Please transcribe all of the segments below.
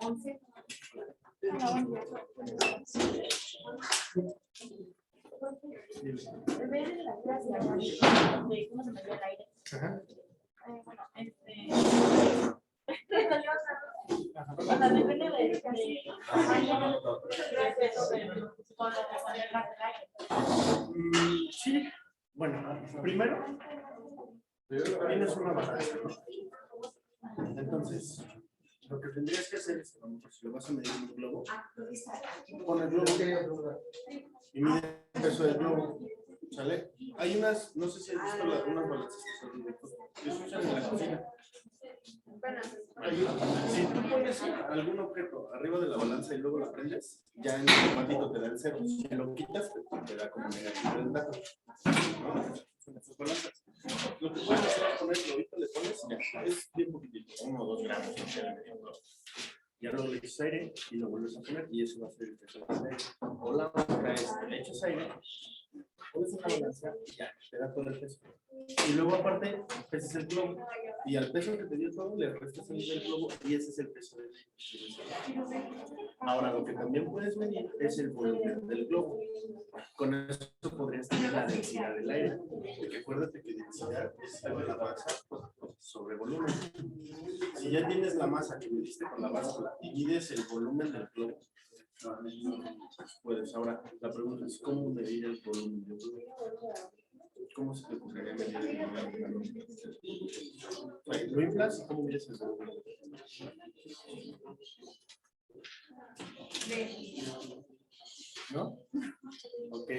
¿Cómo se me dio el aire? Ajá. Bueno, depende de sí, bueno, primero tienes una balanza, ¿no? Entonces, lo que tendrías que hacer es, si lo vas a medir en un globo, pon el globo y mide el peso del globo, ¿sale? Hay unas, no sé si has visto unas balanzas que se usan en la cocina. Si tú pones algún objeto arriba de la balanza y luego la prendes, ya en automático te da el cero. Si lo quitas, te da como negativo el dato. Son esas balanzas. Lo que puedes hacer es poner globito, le pones, ya, es bien poquitito, 1 o 2 gramos, no sé, de medio globo. Ya luego le echas aire y lo vuelves a poner y eso va a ser el peso del aire. O la otra es, le echas aire, pones una balanza y ya, te da todo el peso. Y luego aparte, pesas el globo. Y al peso que te dio todo, le restas el del globo y ese es el peso del aire. Ahora, lo que también puedes medir es el volumen del globo. Con eso podrías tener la densidad del aire. Porque acuérdate que densidad es la masa sobre volumen. Si ya tienes la masa que mediste con la báscula y mides el volumen del globo, puedes. Ahora, la pregunta es, ¿cómo medir el volumen del globo? ¿Cómo se te ocurriría medir el volumen del globo? ¿Lo inflas y cómo mides el volumen? ¿No? Ok.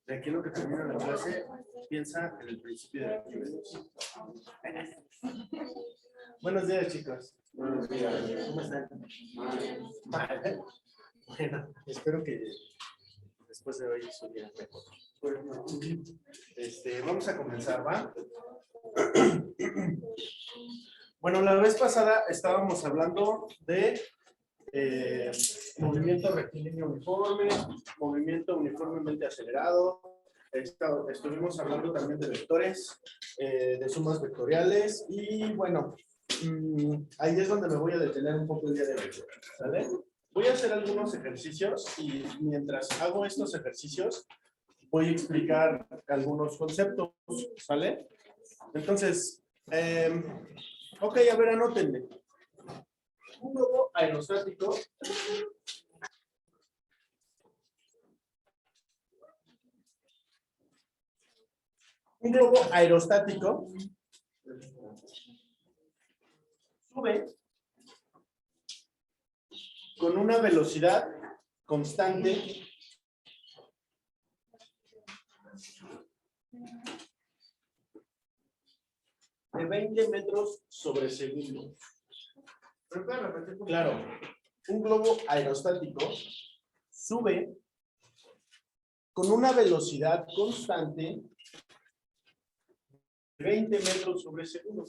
De aquí lo que termina la clase, piensa en el principio de actividades. Buenos días, chicos. Buenos días. ¿Cómo están? Mal. Bueno, espero que después de hoy estuvieran mejor. Vamos a comenzar, ¿va? Bueno, la vez pasada estábamos hablando de movimiento rectilíneo uniforme, movimiento uniformemente acelerado. Estuvimos hablando también de vectores, de sumas vectoriales y bueno, ahí es donde me voy a detener un poco el día de hoy, ¿vale? Voy a hacer algunos ejercicios y mientras hago estos ejercicios voy a explicar algunos conceptos, ¿sale? Entonces, ok, a ver, anótenme. Un globo aerostático sube con una velocidad constante de 20 metros sobre segundo. Claro, un globo aerostático sube con una velocidad constante de 20 metros sobre segundo.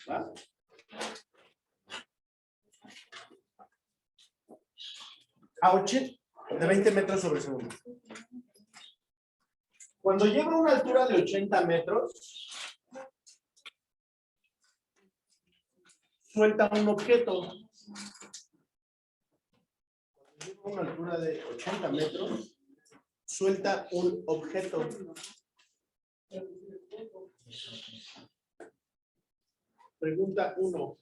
¿Va? De 20 metros sobre segundo. Cuando llega a una altura de 80 metros, suelta un objeto. Cuando llega a una altura de 80 metros, suelta un objeto. Pregunta 1.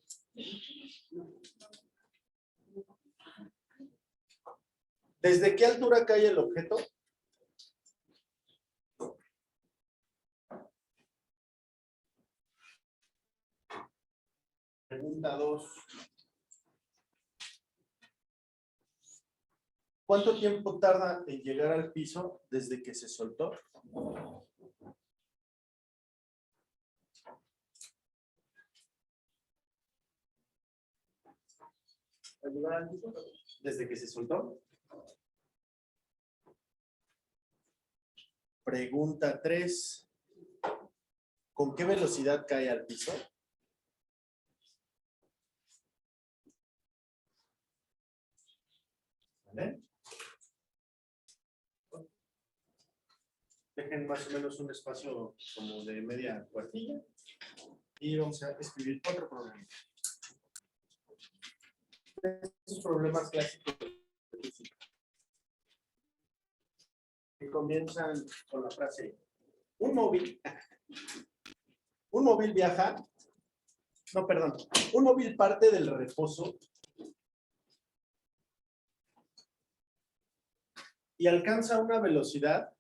¿Desde qué altura cae el objeto? Pregunta 2. ¿Cuánto tiempo tarda en llegar al piso desde que se soltó? ¿Desde que se soltó? Pregunta 3. ¿Con qué velocidad cae al piso? ¿Vale? Dejen más o menos un espacio como de media cuartilla y vamos a escribir otro programa. estos problemas clásicos de física que comienzan con la frase un móvil viaja, no, perdón, un móvil parte del reposo y alcanza una velocidad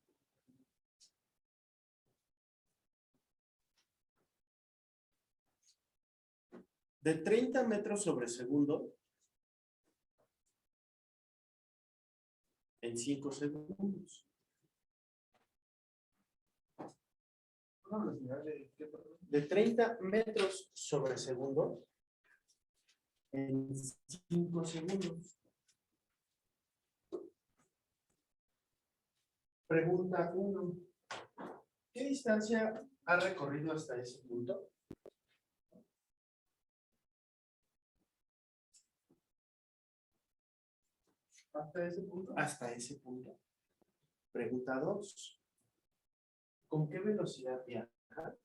de 30 metros sobre segundo en 5 segundos. ¿Una velocidad de qué, perdón? De 30 metros sobre segundo en 5 segundos. Pregunta 1. ¿Qué distancia ha recorrido hasta ese punto? ¿Hasta ese punto? Hasta ese punto. Pregunta 2. ¿Con qué velocidad viaja?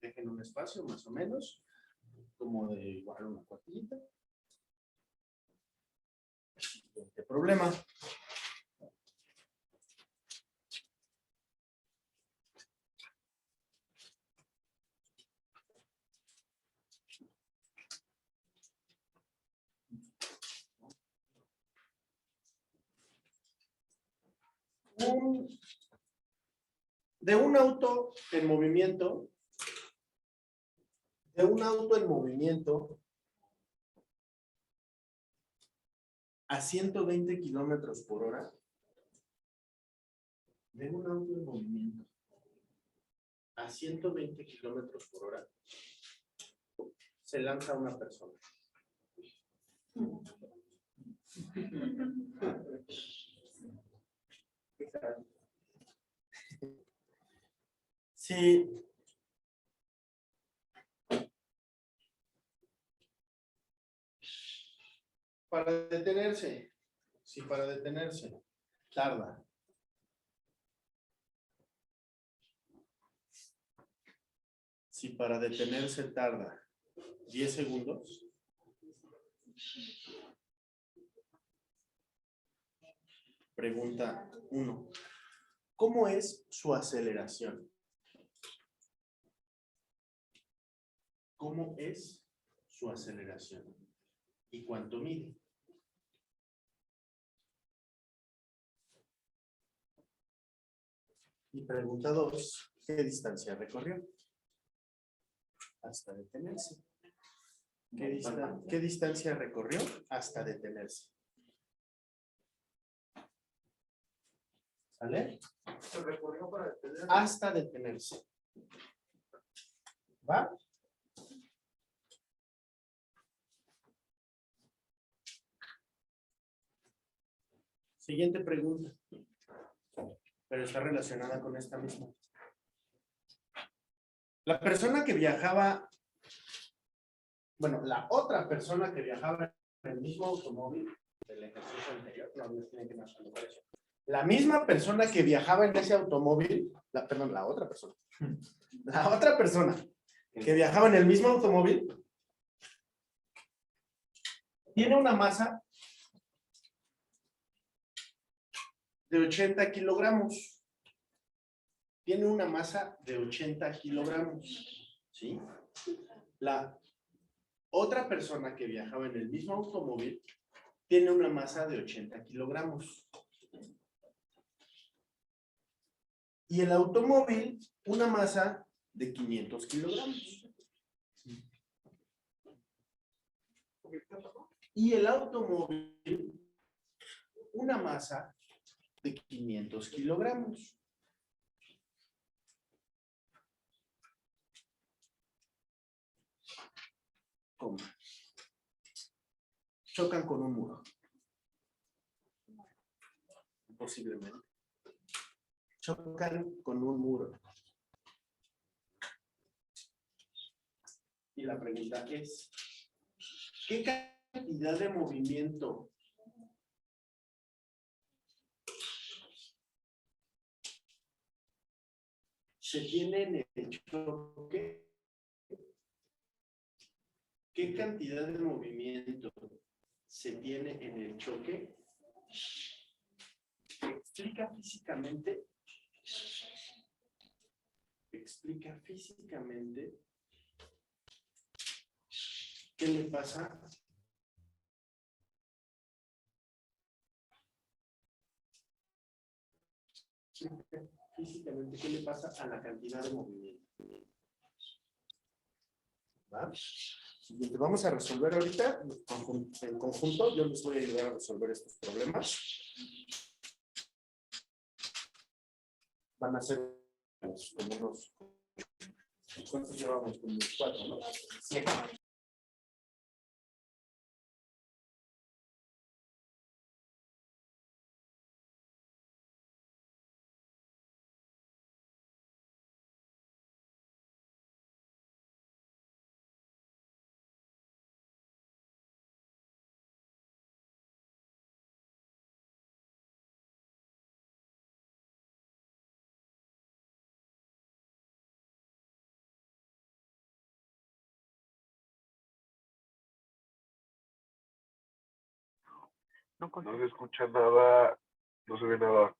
Dejen un espacio más o menos, como de igual una cuartilla. Siguiente problema. De un auto en movimiento, a 120 kilómetros por hora, de un auto en movimiento a 120 kilómetros por hora, se lanza una persona. Sí. Para detenerse, si para detenerse tarda si para detenerse tarda 10 segundos, pregunta 1. ¿Cómo es su aceleración? ¿Cómo es su aceleración? ¿Y cuánto mide? Y pregunta 2, ¿qué distancia recorrió? Hasta detenerse. ¿Qué distancia recorrió hasta detenerse? ¿Sale? Se recorrió para detenerse. Hasta detenerse. ¿Va? Siguiente pregunta. Pero está relacionada con esta misma. La persona que viajaba, bueno, la otra persona que viajaba en el mismo automóvil del ejercicio anterior, no tienen que más por eso. La misma persona que viajaba en ese automóvil, la otra persona que viajaba en el mismo automóvil, tiene una masa de 80 kilogramos. Tiene una masa de 80 kilogramos. ¿Sí? La otra persona que viajaba en el mismo automóvil tiene una masa de 80 kilogramos. Y el automóvil, una masa de 500 kilogramos. Y el automóvil, una masa de 500 kilogramos. ¿Cómo? Chocan con un muro. Posiblemente. Chocan con un muro. Y la pregunta es, ¿qué cantidad de movimiento se tiene en el choque ¿Qué cantidad de movimiento se tiene en el choque? Explica físicamente qué le pasa a la cantidad de movimiento. ¿Va? Siguiente, vamos a resolver ahorita en conjunto. Yo les voy a ayudar a resolver estos problemas. Van a ser como unos... ¿Cuántos llevamos? Como 4, ¿no? 7. No se escucha nada, no se ve nada.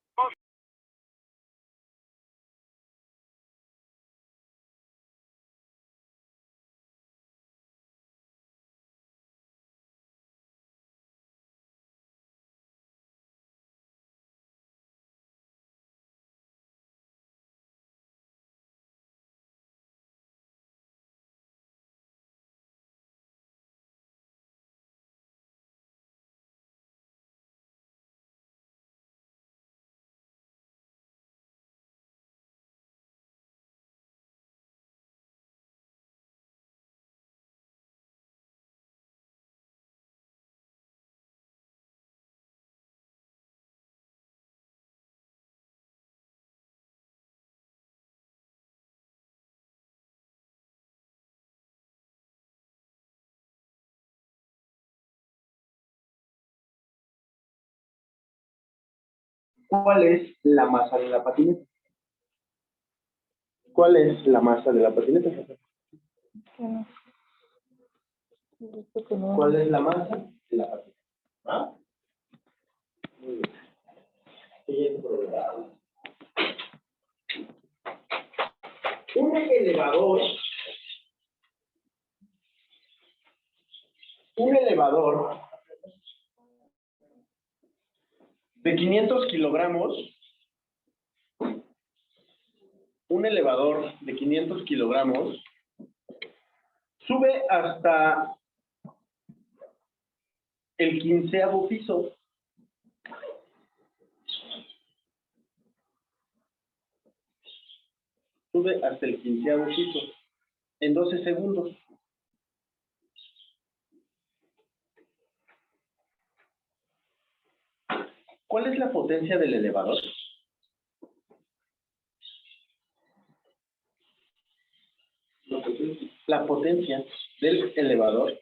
¿Cuál es la masa de la patineta? ¿Cuál es la masa de la patineta? ¿Cuál es la masa de la patineta? ¿Ah? Muy bien. Siguiente problema. Un elevador de 500 kilogramos, sube hasta el 15º piso. Sube hasta el 15º piso en 12 segundos. ¿Cuál es la potencia del elevador? La potencia del elevador.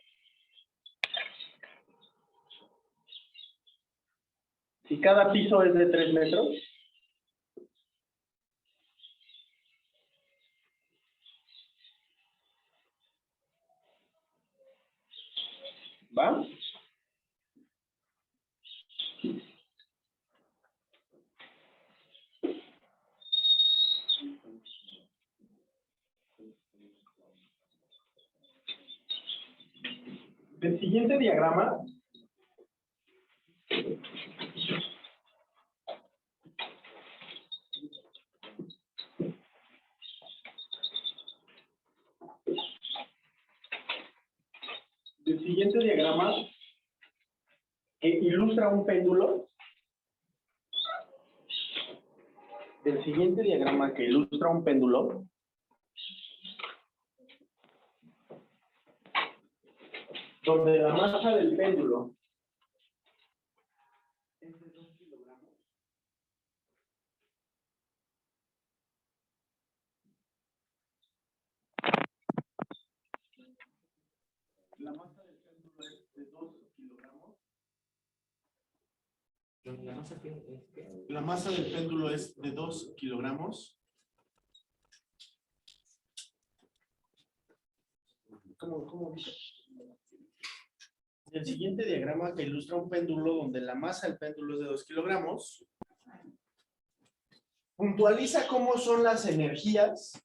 Si cada piso es de 3 metros, ¿va? Del siguiente diagrama, que ilustra un péndulo, donde la masa del péndulo es de 2 kilogramos. La masa del péndulo es de 2 kilogramos. La masa del péndulo es de 2 kilogramos. ¿Cómo dice? El siguiente diagrama que ilustra un péndulo donde la masa del péndulo es de 2 kilogramos, puntualiza cómo son las energías,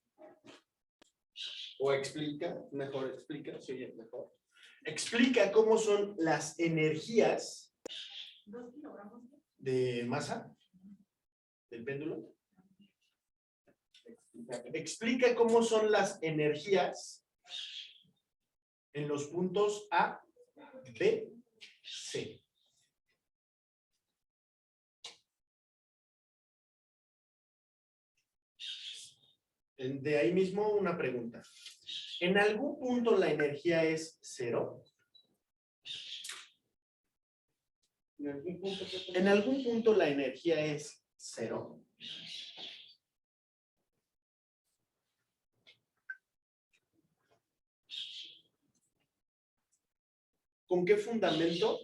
o explica, mejor explica, se oye mejor, explica cómo son las energías 2 kilogramos. de masa del péndulo. Explica cómo son las energías en los puntos A, B, C. De ahí mismo una pregunta. ¿En algún punto la energía es cero? ¿En algún punto la energía es cero? ¿Con qué fundamento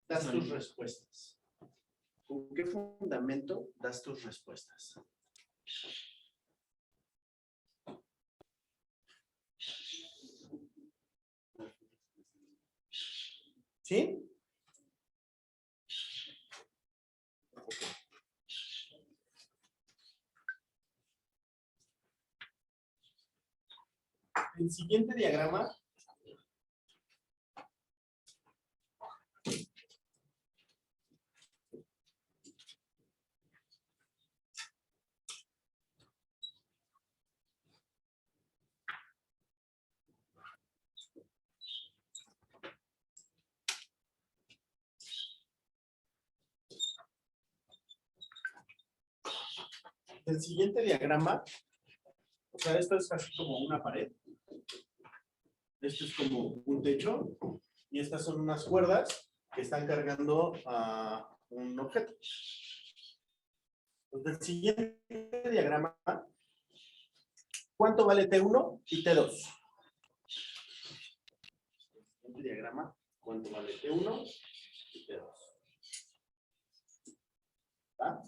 das tus respuestas? ¿Con qué fundamento das tus respuestas? ¿Sí? El siguiente diagrama o sea, esto es casi como una pared. Esto es como un techo y estas son unas cuerdas que están cargando a un objeto. Entonces, el siguiente diagrama, ¿cuánto vale T1 y T2? El siguiente diagrama, ¿cuánto vale T1 y T2? ¿Va?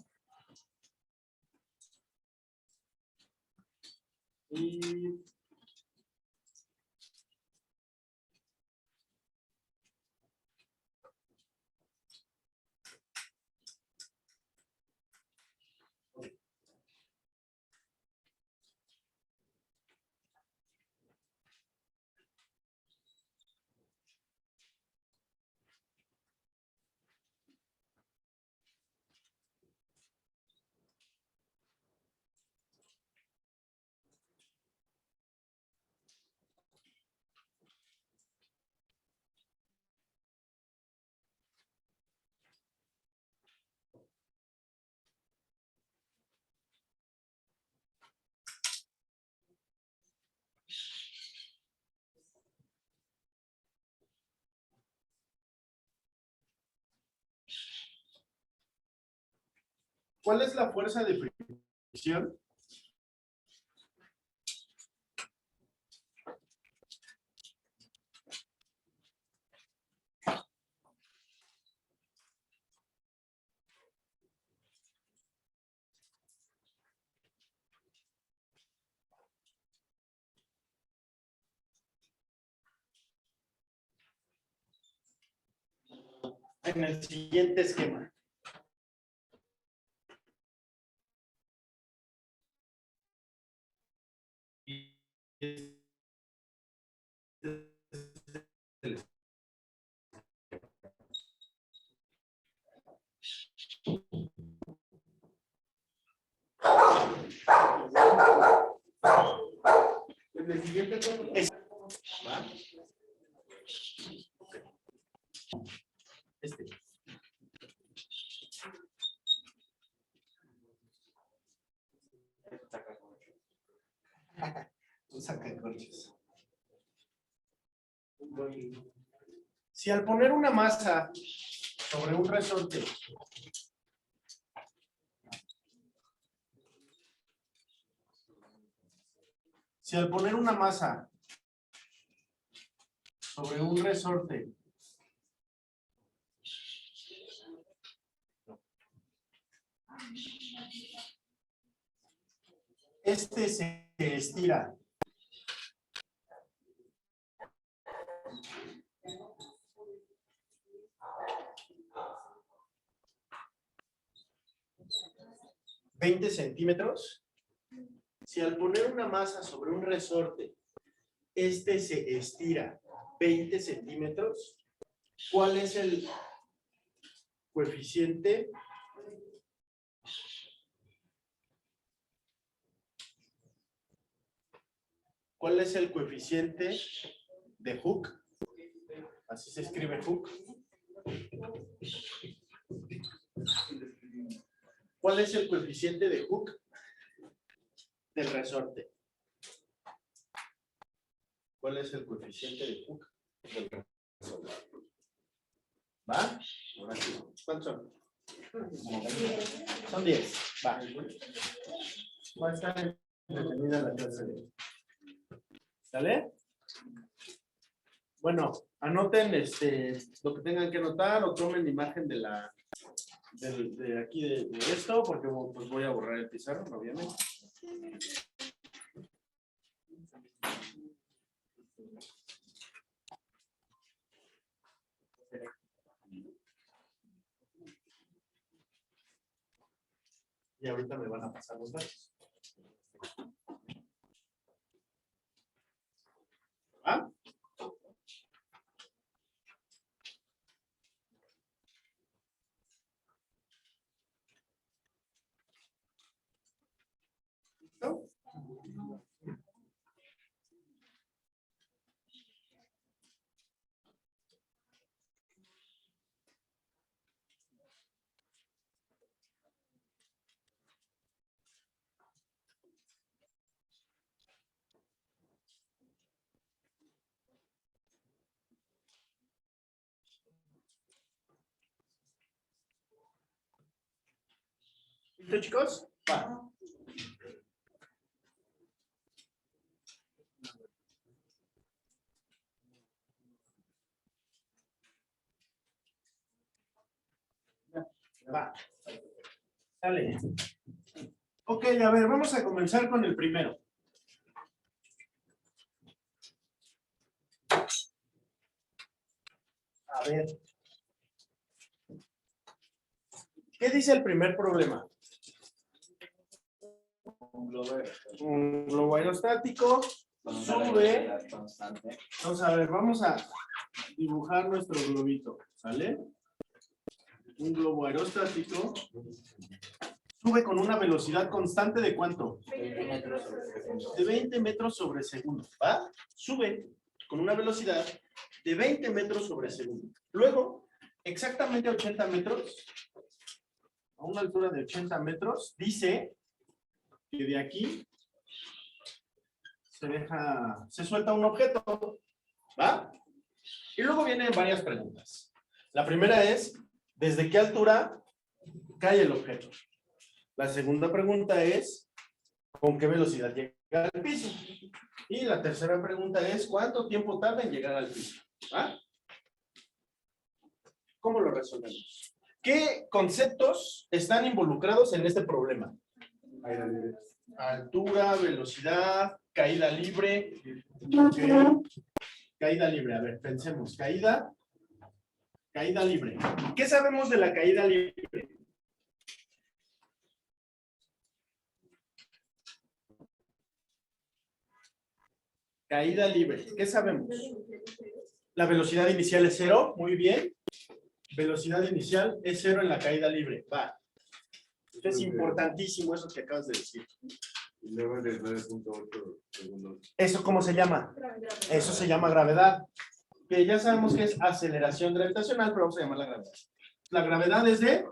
Y ¿cuál es la fuerza de fricción? En el siguiente esquema. En el siguiente es, ¿va? Okay. Este. Un sacacorchos. Si al poner una masa sobre un resorte este se estira 20 centímetros. Si al poner una masa sobre un resorte, este se estira 20 centímetros, ¿cuál es el coeficiente? ¿Cuál es el coeficiente de Hooke? Así se escribe Hooke. ¿Cuál es el coeficiente de Hooke del resorte? ¿Cuál es el coeficiente de Hooke del resorte? ¿Va? ¿Cuántos son? Son 10. Va. Va a estar entretenida la clase. ¿Sale? Bueno, anoten lo que tengan que anotar o tomen imagen de la de aquí de esto, porque pues voy a borrar el pizarrón, obviamente. Y ahorita me van a pasar los datos. ¿Ah? ¿Listo? ¿Listo, chicos? Va. Va. Dale. Ok, a ver, vamos a comenzar con el primero. A ver. ¿Qué dice el primer problema? Un globo aerostático sube. Entonces, a ver, vamos a dibujar nuestro globito, ¿sale? Un globo aerostático sube con una velocidad constante ¿de cuánto? De 20 metros sobre segundo, ¿va? Sube con una velocidad de 20 metros sobre segundo. Luego, exactamente a 80 metros, a una altura de 80 metros, dice que de aquí se suelta un objeto, ¿va? Y luego vienen varias preguntas. La primera es, ¿desde qué altura cae el objeto? La segunda pregunta es, ¿con qué velocidad llega al piso? Y la tercera pregunta es, ¿cuánto tiempo tarda en llegar al piso? ¿Va? ¿Cómo lo resolvemos? ¿Qué conceptos están involucrados en este problema? Altura, velocidad, caída libre. Okay. Caída libre, a ver, pensemos. Caída libre. ¿Qué sabemos de la caída libre? Caída libre. ¿Qué sabemos? La velocidad inicial es 0. Muy bien. Velocidad inicial es 0 en la caída libre. Va. Esto es importantísimo, eso que acabas de decir. Y luego de 9.8 segundos. ¿Eso cómo se llama? Eso se llama gravedad. Que ya sabemos que es aceleración gravitacional, pero vamos a llamarla gravedad. La gravedad es de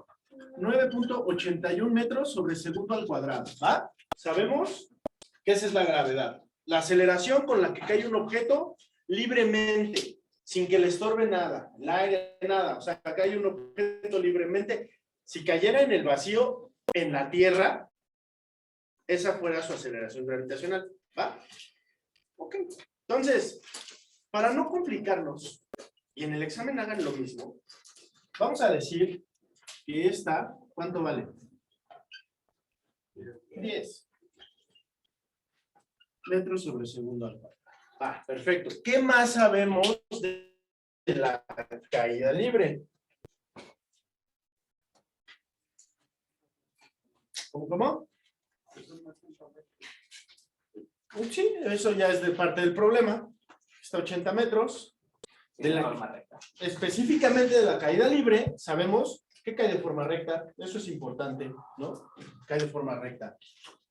9.81 metros sobre segundo al cuadrado. ¿Va? Sabemos que esa es la gravedad. La aceleración con la que cae un objeto libremente, sin que le estorbe nada, el aire, nada. O sea, cae un objeto libremente. Si cayera en el vacío, en la Tierra, esa fuera su aceleración gravitacional. ¿Va? Ok. Entonces, para no complicarnos, y en el examen hagan lo mismo, vamos a decir que esta, ¿cuánto vale? 10 metros sobre segundo al cuadrado. Ah, perfecto. ¿Qué más sabemos de la caída libre? ¿Cómo? Sí, eso ya es de parte del problema. Está a 80 metros. Específicamente de la caída libre, sabemos que cae de forma recta. Eso es importante, ¿no? Cae de forma recta.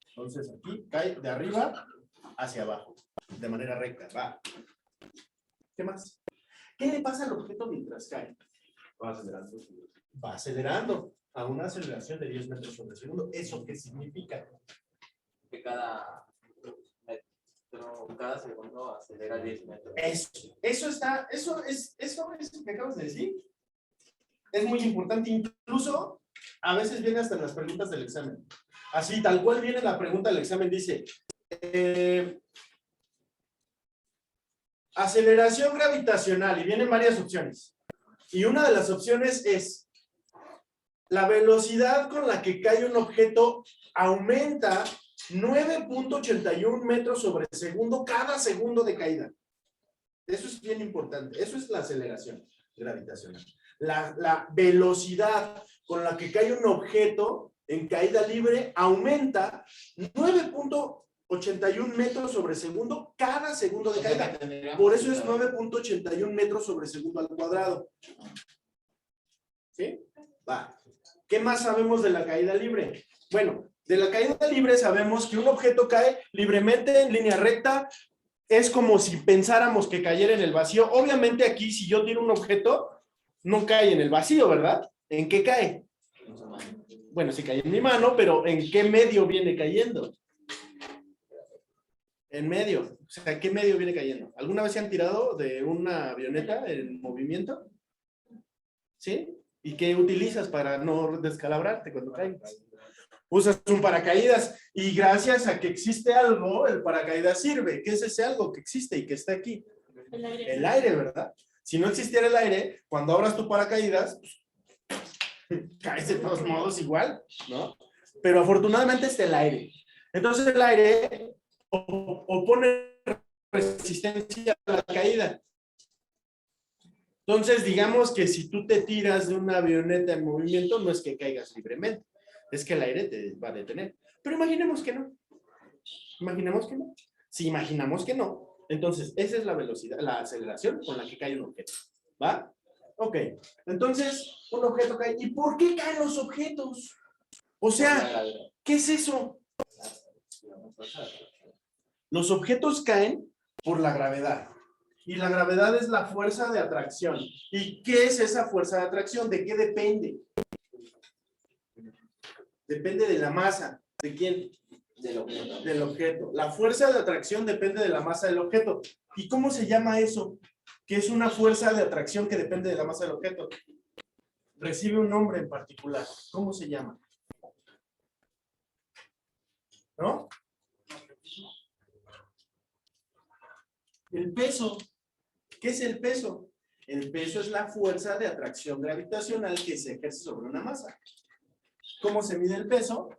Entonces aquí cae de arriba hacia abajo, de manera recta. Va. ¿Qué más? ¿Qué le pasa al objeto mientras cae? Va acelerando. Va acelerando a una aceleración de 10 metros sobre segundo. ¿Eso qué significa? Que cada segundo acelera 10 metros. Eso es que acabas de decir. Es muy importante, incluso a veces viene hasta en las preguntas del examen. Así, tal cual viene la pregunta del examen, dice, aceleración gravitacional, y vienen varias opciones. Y una de las opciones es, la velocidad con la que cae un objeto aumenta 9.81 metros sobre segundo cada segundo de caída. Eso es bien importante. Eso es la aceleración gravitacional. La velocidad con la que cae un objeto en caída libre aumenta 9.81 metros sobre segundo cada segundo de caída. Por eso es 9.81 metros sobre segundo al cuadrado. ¿Sí? Va. ¿Qué más sabemos de la caída libre? Bueno, de la caída libre sabemos que un objeto cae libremente en línea recta. Es como si pensáramos que cayera en el vacío. Obviamente aquí, si yo tiro un objeto, no cae en el vacío, ¿verdad? ¿En qué cae? Bueno, sí cae en mi mano, pero ¿en qué medio viene cayendo? En medio. O sea, ¿qué medio viene cayendo? ¿Alguna vez se han tirado de una avioneta en movimiento? ¿Sí? ¿Y qué utilizas para no descalabrarte cuando caigas? Usas un paracaídas y gracias a que existe algo, el paracaídas sirve. ¿Qué es ese algo que existe y que está aquí? El aire. El aire, ¿verdad? Si no existiera el aire, cuando abras tu paracaídas, caes de todos modos igual, ¿no? Pero afortunadamente está el aire. Entonces el aire opone resistencia a la caída. Entonces digamos que si tú te tiras de una avioneta en movimiento, no es que caigas libremente. Es que el aire te va a detener. Pero imaginemos que no. Imaginemos que no. Si imaginamos que no, entonces esa es la velocidad, la aceleración con la que cae un objeto. ¿Va? Ok. Entonces, un objeto cae. ¿Y por qué caen los objetos? O sea, ¿qué es eso? Los objetos caen por la gravedad. Y la gravedad es la fuerza de atracción. ¿Y qué es esa fuerza de atracción? ¿De qué depende? Depende de la masa. ¿De quién? Del objeto. La fuerza de atracción depende de la masa del objeto. ¿Y cómo se llama eso? Que es una fuerza de atracción que depende de la masa del objeto. Recibe un nombre en particular. ¿Cómo se llama? ¿No? El peso. ¿Qué es el peso? El peso es la fuerza de atracción gravitacional que se ejerce sobre una masa. ¿Cómo se mide el peso?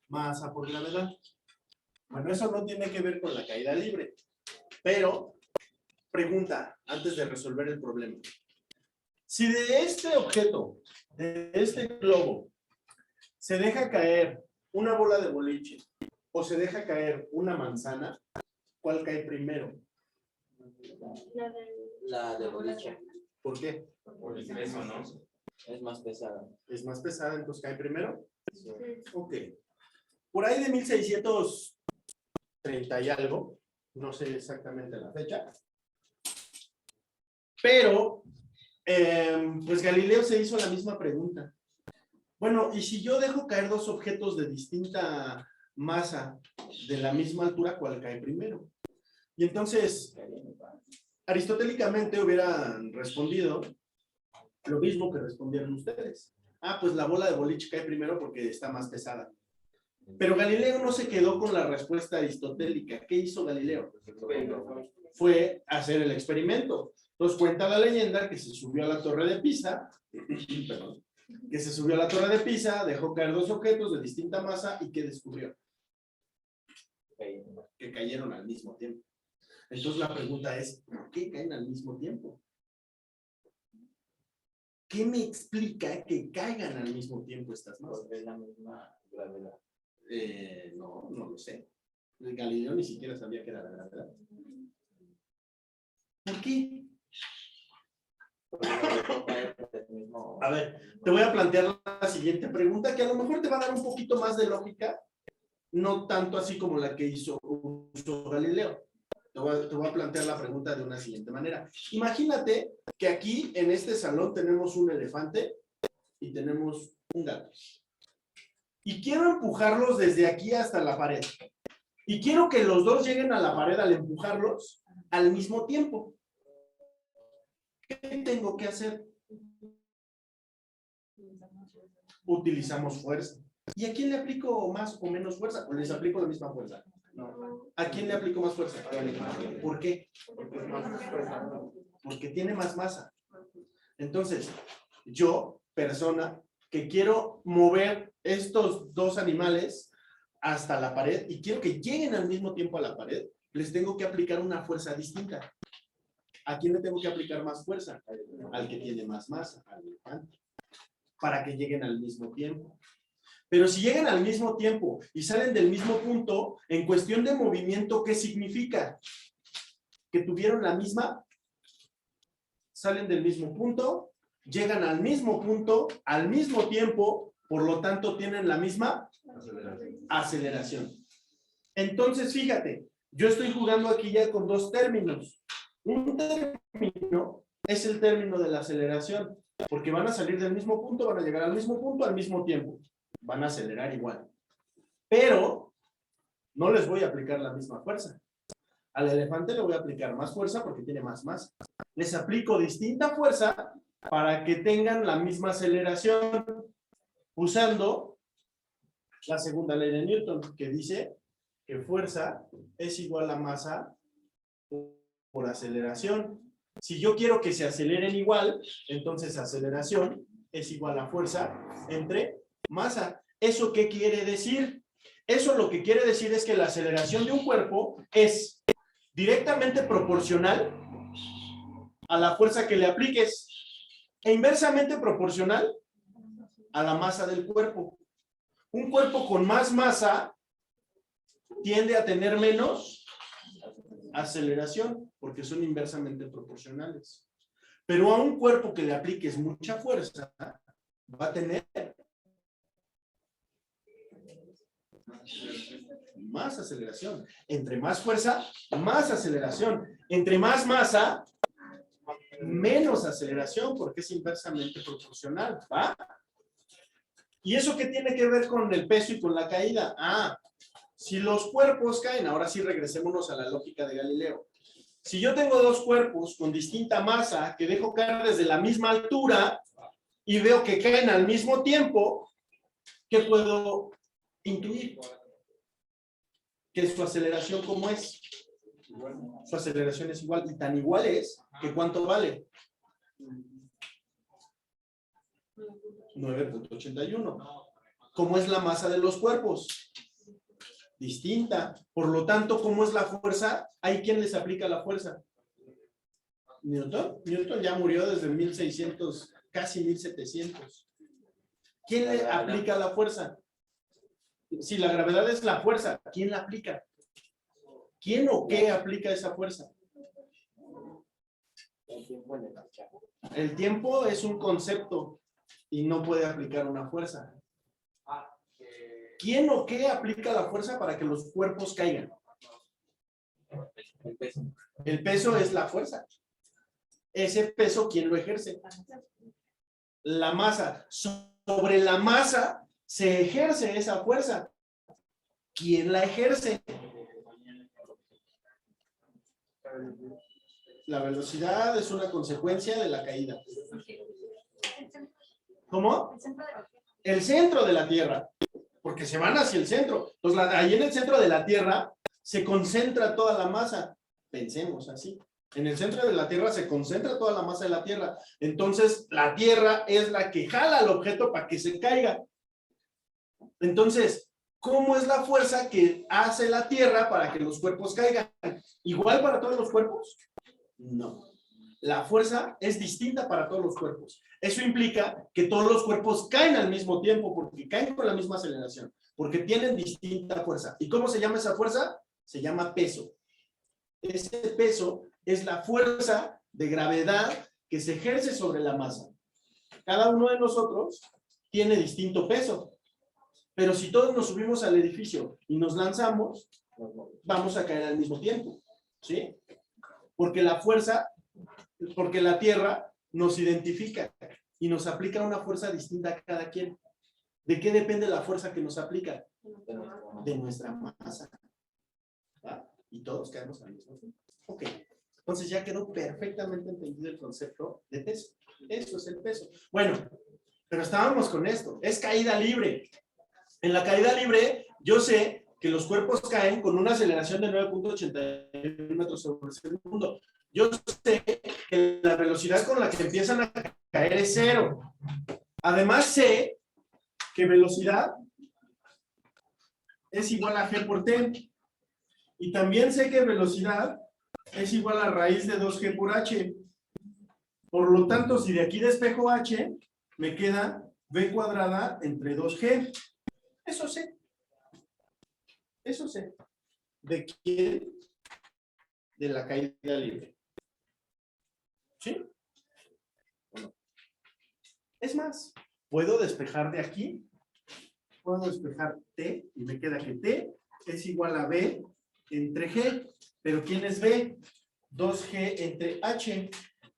Masa por gravedad. Bueno, eso no tiene que ver con la caída libre. Pero, pregunta, antes de resolver el problema. Si de este objeto, de este globo, se deja caer una bola de boliche o se deja caer una manzana, ¿cuál cae primero? La de boliche. ¿Por qué? Por el peso, ¿no? Es más pesada. ¿Es más pesada, entonces cae primero? Sí. Ok. Por ahí de 1630 y algo, no sé exactamente la fecha, pero pues Galileo se hizo la misma pregunta. Bueno, ¿y si yo dejo caer dos objetos de distinta masa de la misma altura, cuál cae primero? Y entonces, aristotélicamente hubieran respondido lo mismo que respondieron ustedes. Ah, pues la bola de boliche cae primero porque está más pesada. Pero Galileo no se quedó con la respuesta aristotélica. ¿Qué hizo Galileo? Fue hacer el experimento. Entonces cuenta la leyenda que se subió a la torre de Pisa, perdón, que se subió a la torre de Pisa, dejó caer dos objetos de distinta masa y ¿qué descubrió? Que cayeron al mismo tiempo. Entonces la pregunta es, ¿por qué caen al mismo tiempo? ¿Qué me explica que caigan al mismo tiempo estas masas? Es la misma gravedad. No, no lo sé. Galileo ni siquiera sabía que era la gravedad. ¿Por qué? Porque no dejó caer del mismo. A ver, te voy a plantear la siguiente pregunta que a lo mejor te va a dar un poquito más de lógica, no tanto así como la que usó Galileo. Te voy a plantear la pregunta de una siguiente manera. Imagínate que aquí en este salón tenemos un elefante y tenemos un gato. Y quiero empujarlos desde aquí hasta la pared. Y quiero que los dos lleguen a la pared al empujarlos al mismo tiempo. ¿Qué tengo que hacer? Utilizamos fuerza. ¿Y a quién le aplico más o menos fuerza? ¿O les aplico la misma fuerza? No. ¿A quién le aplico más fuerza? ¿Por qué? Porque tiene más masa. Entonces, yo, persona, que quiero mover estos dos animales hasta la pared y quiero que lleguen al mismo tiempo a la pared, les tengo que aplicar una fuerza distinta. ¿A quién le tengo que aplicar más fuerza? Al que tiene más masa, al elefante, para que lleguen al mismo tiempo. Pero si llegan al mismo tiempo y salen del mismo punto, en cuestión de movimiento, ¿qué significa? Que tuvieron la misma, salen del mismo punto, llegan al mismo punto, al mismo tiempo, por lo tanto tienen la misma aceleración. Entonces, fíjate, yo estoy jugando aquí ya con dos términos. Un término es el término de la aceleración, porque van a salir del mismo punto, van a llegar al mismo punto al mismo tiempo. Van a acelerar igual. Pero no les voy a aplicar la misma fuerza. Al elefante le voy a aplicar más fuerza porque tiene más masa. Les aplico distinta fuerza para que tengan la misma aceleración, usando la segunda ley de Newton, que dice que fuerza es igual a masa por aceleración. Si yo quiero que se aceleren igual, entonces aceleración es igual a fuerza entre masa. ¿Eso qué quiere decir? Eso lo que quiere decir es que la aceleración de un cuerpo es directamente proporcional a la fuerza que le apliques e inversamente proporcional a la masa del cuerpo. Un cuerpo con más masa tiende a tener menos aceleración porque son inversamente proporcionales. Pero a un cuerpo que le apliques mucha fuerza va a tener más aceleración. Entre más fuerza, más aceleración. Entre más masa, menos aceleración, porque es inversamente proporcional, ¿va? ¿Y eso qué tiene que ver con el peso y con la caída? Ah, si los cuerpos caen, ahora sí regresémonos a la lógica de Galileo. Si yo tengo dos cuerpos con distinta masa que dejo caer desde la misma altura y veo que caen al mismo tiempo, ¿qué puedo intuir? Que su aceleración, ¿cómo es? Su aceleración es igual, y tan igual es que ¿cuánto vale? 9.81. ¿Cómo es la masa de los cuerpos? Distinta. Por lo tanto, ¿cómo es la fuerza? ¿Hay quien les aplica la fuerza? ¿Newton? Newton ya murió desde 1600, casi 1700. ¿Quién le aplica la fuerza? Si la gravedad es la fuerza, ¿quién la aplica? ¿Quién o qué aplica esa fuerza? El tiempo es un concepto y no puede aplicar una fuerza. ¿Quién o qué aplica la fuerza para que los cuerpos caigan? El peso. El peso es la fuerza. Ese peso, ¿quién lo ejerce? La masa. Sobre la masa se ejerce esa fuerza. ¿Quién la ejerce? La velocidad es una consecuencia de la caída. ¿Cómo? El centro de la Tierra. Porque se van hacia el centro. Entonces, ahí en el centro de la Tierra se concentra toda la masa. Pensemos así. En el centro de la Tierra se concentra toda la masa de la Tierra. Entonces, la Tierra es la que jala al objeto para que se caiga. Entonces, ¿cómo es la fuerza que hace la Tierra para que los cuerpos caigan? ¿Igual para todos los cuerpos? No. La fuerza es distinta para todos los cuerpos. Eso implica que todos los cuerpos caen al mismo tiempo porque caen con la misma aceleración. porque tienen distinta fuerza. ¿Y cómo se llama esa fuerza? Se llama peso. Ese peso es la fuerza de gravedad que se ejerce sobre la masa. Cada uno de nosotros tiene distinto peso. Pero si todos nos subimos al edificio y nos lanzamos, vamos a caer al mismo tiempo, ¿sí? Porque la fuerza, porque la Tierra nos identifica y nos aplica una fuerza distinta a cada quien. ¿De qué depende la fuerza que nos aplica? De nuestra masa. ¿Va? Y todos caemos al mismo tiempo. Ok. Entonces ya quedó perfectamente entendido el concepto de peso. Eso es el peso. Bueno, pero estábamos con esto. Es caída libre. En la caída libre, yo sé que los cuerpos caen con una aceleración de 9.81 metros sobre segundo. Yo sé que la velocidad con la que empiezan a caer es 0. Además sé que velocidad es igual a G por T. Y también sé que velocidad es igual a raíz de 2G por H. Por lo tanto, si de aquí despejo H, me queda V cuadrada entre 2G. Eso sé. Eso sé. ¿De quién? De la caída libre. ¿Sí? Bueno. Es más, puedo despejar de aquí. Puedo despejar T y me queda que T es igual a B entre G. ¿Pero quién es B? 2G entre H.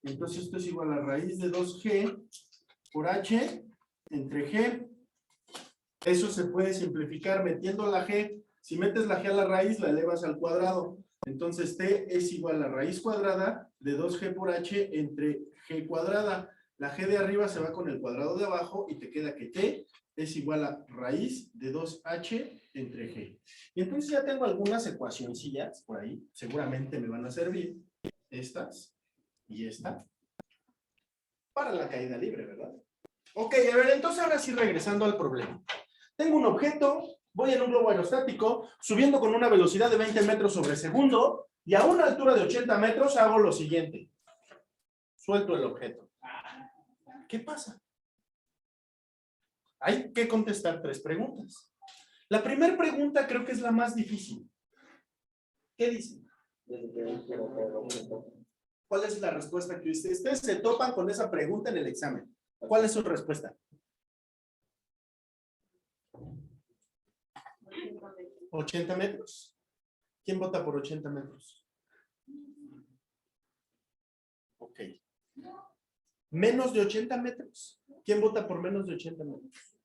Entonces esto es igual a raíz de 2G por H entre G. Eso se puede simplificar metiendo la G. Si metes la G a la raíz, la elevas al cuadrado. Entonces T es igual a raíz cuadrada de 2G por H entre G cuadrada. La G de arriba se va con el cuadrado de abajo y te queda que T es igual a raíz de 2H entre G. Y entonces ya tengo algunas ecuacioncillas por ahí. Seguramente me van a servir. Estas y esta. Para la caída libre, ¿verdad? Ok, a ver, entonces ahora sí regresando al problema. Tengo un objeto, voy en un globo aerostático, subiendo con una velocidad de 20 metros sobre segundo, y a una altura de 80 metros hago lo siguiente. Suelto el objeto. ¿Qué pasa? Hay que contestar 3 preguntas. La primera pregunta creo que es la más difícil. ¿Qué dice? ¿Cuál es la respuesta que ustedes se topan con esa pregunta en el examen? ¿Cuál es su respuesta? 80 metros. ¿Quién vota por 80 metros? Ok. ¿Menos de 80 metros? ¿Quién vota por menos de 80 metros?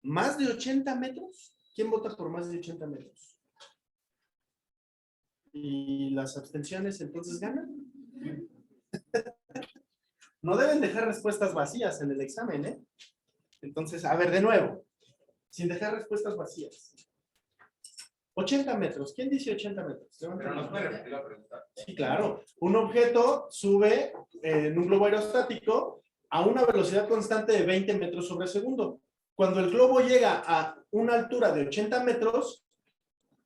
¿Más de 80 metros? ¿Quién vota por más de 80 metros? ¿Y las abstenciones entonces ganan? No deben dejar respuestas vacías en el examen, ¿eh? Entonces, a ver, de nuevo. Sin dejar respuestas vacías. 80 metros. ¿Quién dice 80 metros? Pero nos puede repetir la pregunta. Sí, claro. Un objeto sube en un globo aerostático a una velocidad constante de 20 metros sobre segundo. Cuando el globo llega a una altura de 80 metros,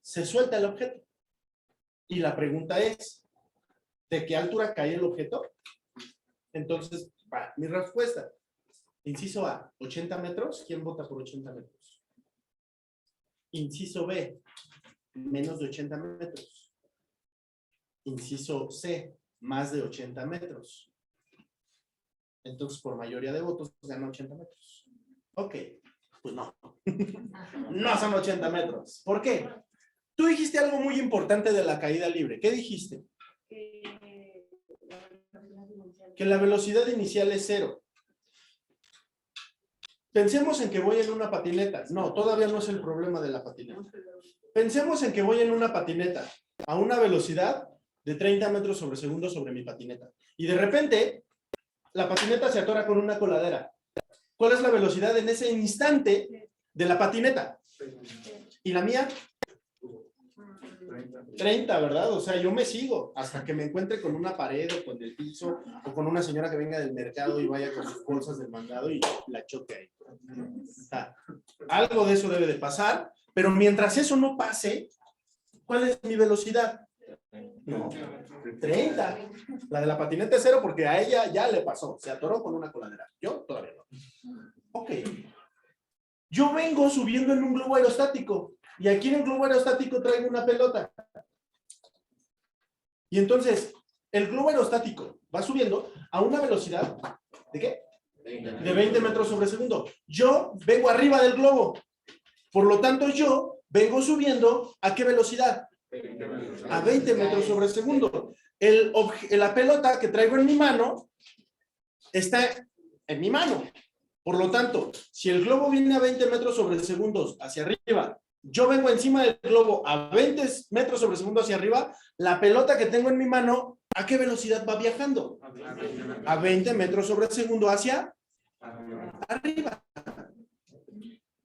se suelta el objeto. Y la pregunta es, ¿de qué altura cae el objeto? Entonces, mi respuesta. Inciso A, 80 metros. ¿Quién vota por 80 metros? Inciso B, menos de 80 metros. Inciso C, más de 80 metros. Entonces, por mayoría de votos, gana 80 metros. Ok, pues no. No son 80 metros. ¿Por qué? Tú dijiste algo muy importante de la caída libre. ¿Qué dijiste? Que la velocidad inicial es 0. Pensemos en que voy en una patineta. No, todavía no es el problema de la patineta. Pensemos en que voy en una patineta a una velocidad de 30 metros sobre segundo sobre mi patineta. Y de repente, la patineta se atora con una coladera. ¿Cuál es la velocidad en ese instante de la patineta? ¿Y la mía? 30, ¿verdad? O sea, yo me sigo hasta que me encuentre con una pared o con el piso o con una señora que venga del mercado y vaya con sus bolsas del mandado y la choque ahí. O sea, algo de eso debe de pasar, pero mientras eso no pase, ¿cuál es mi velocidad? No, 30. La de la patineta es 0 porque a ella ya le pasó, se atoró con una coladera. Yo todavía no. Ok. Yo vengo subiendo en un globo aerostático y aquí en el globo aerostático traigo una pelota. Y entonces, el globo aerostático va subiendo a una velocidad, ¿de qué? De 20 metros sobre segundo. Yo vengo arriba del globo. Por lo tanto, yo vengo subiendo ¿a qué velocidad? A 20 metros sobre segundo. La pelota que traigo en mi mano está en mi mano. Por lo tanto, si el globo viene a 20 metros sobre segundos hacia arriba, yo vengo encima del globo a 20 metros sobre segundo hacia arriba, la pelota que tengo en mi mano, ¿a qué velocidad va viajando? A 20 metros sobre segundo hacia arriba.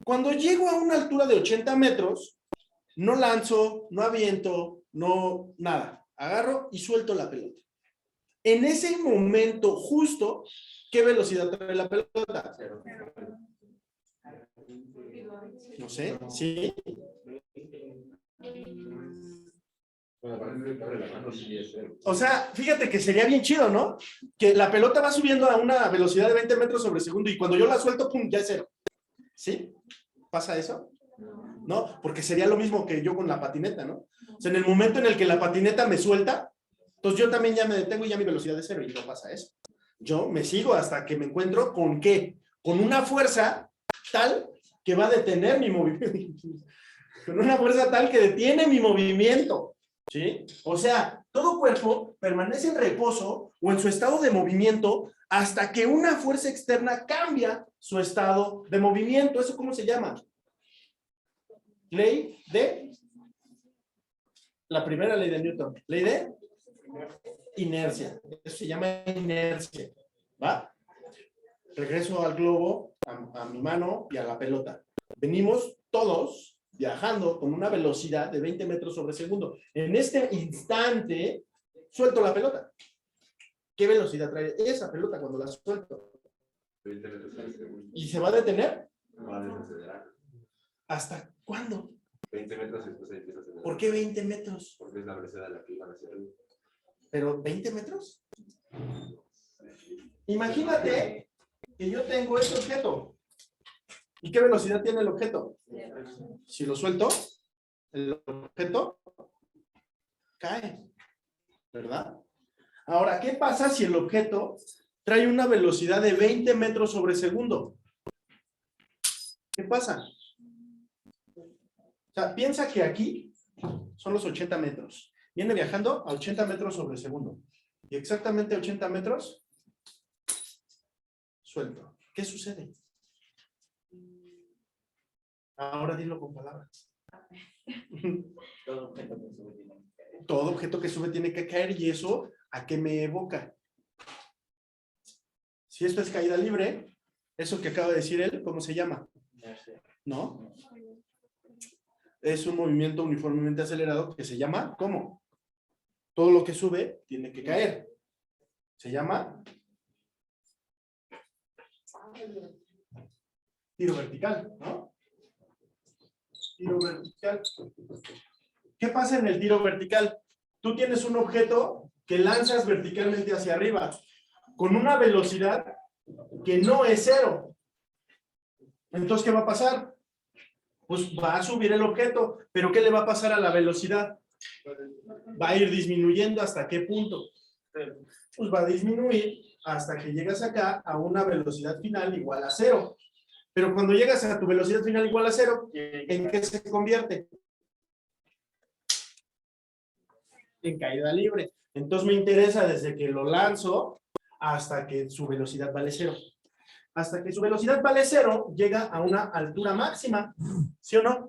Cuando llego a una altura de 80 metros, no lanzo, no aviento, no nada. Agarro y suelto la pelota. En ese momento justo, ¿qué velocidad trae la pelota? No sé, ¿sí? O sea, fíjate que sería bien chido, ¿no? Que la pelota va subiendo a una velocidad de 20 metros sobre segundo y cuando yo la suelto, ¡pum!, ya es cero. ¿Sí? ¿Pasa eso? No, porque sería lo mismo que yo con la patineta, ¿no? O sea, en el momento en el que la patineta me suelta, entonces yo también ya me detengo y ya mi velocidad es cero y no pasa eso. Yo me sigo hasta que me encuentro con ¿qué? Con una fuerza tal que va a detener mi movimiento. Con una fuerza tal que detiene mi movimiento. ¿Sí? O sea, todo cuerpo permanece en reposo o en su estado de movimiento hasta que una fuerza externa cambia su estado de movimiento. ¿Eso cómo se llama? Ley de... La primera ley de Newton. Ley de inercia. Eso se llama inercia. ¿Va? Regreso al globo, a mi mano y a la pelota. Venimos todos viajando con una velocidad de 20 metros sobre segundo. En este instante, suelto la pelota. ¿Qué velocidad trae esa pelota cuando la suelto? 20 metros por segundo. ¿Y se va a detener? Va a desacelerar. ¿Hasta cuándo? 20 metros y después empieza a acelerar. ¿Por qué 20 metros? Porque es la velocidad a la que iban hacia arriba. ¿Pero 20 metros? Imagínate que yo tengo este objeto. ¿Y qué velocidad tiene el objeto? Si lo suelto, el objeto cae, ¿verdad? Ahora, ¿qué pasa si el objeto trae una velocidad de 20 metros sobre segundo? ¿Qué pasa? O sea, piensa que aquí son los 80 metros. Viene viajando a 80 metros sobre segundo. Y exactamente 80 metros, suelto. ¿Qué sucede? Ahora dilo con palabras. Todo objeto que sube tiene que caer y eso, ¿a qué me evoca? Si esto es caída libre, eso que acaba de decir él, ¿cómo se llama? ¿No? Es un movimiento uniformemente acelerado que se llama, ¿cómo? Todo lo que sube tiene que caer. Se llama tiro vertical, ¿no? Tiro vertical. ¿Qué pasa en el tiro vertical? Tú tienes un objeto que lanzas verticalmente hacia arriba con una velocidad que no es cero. Entonces, ¿qué va a pasar? Pues va a subir el objeto, pero ¿qué le va a pasar a la velocidad? Va a ir disminuyendo ¿hasta qué punto? Pues va a disminuir hasta que llegas acá a una velocidad final igual a cero. Pero cuando llegas a tu velocidad final igual a cero, ¿en qué se convierte? En caída libre. Entonces me interesa desde que lo lanzo hasta que su velocidad vale cero. Hasta que su velocidad vale cero, llega a una altura máxima. ¿Sí o no?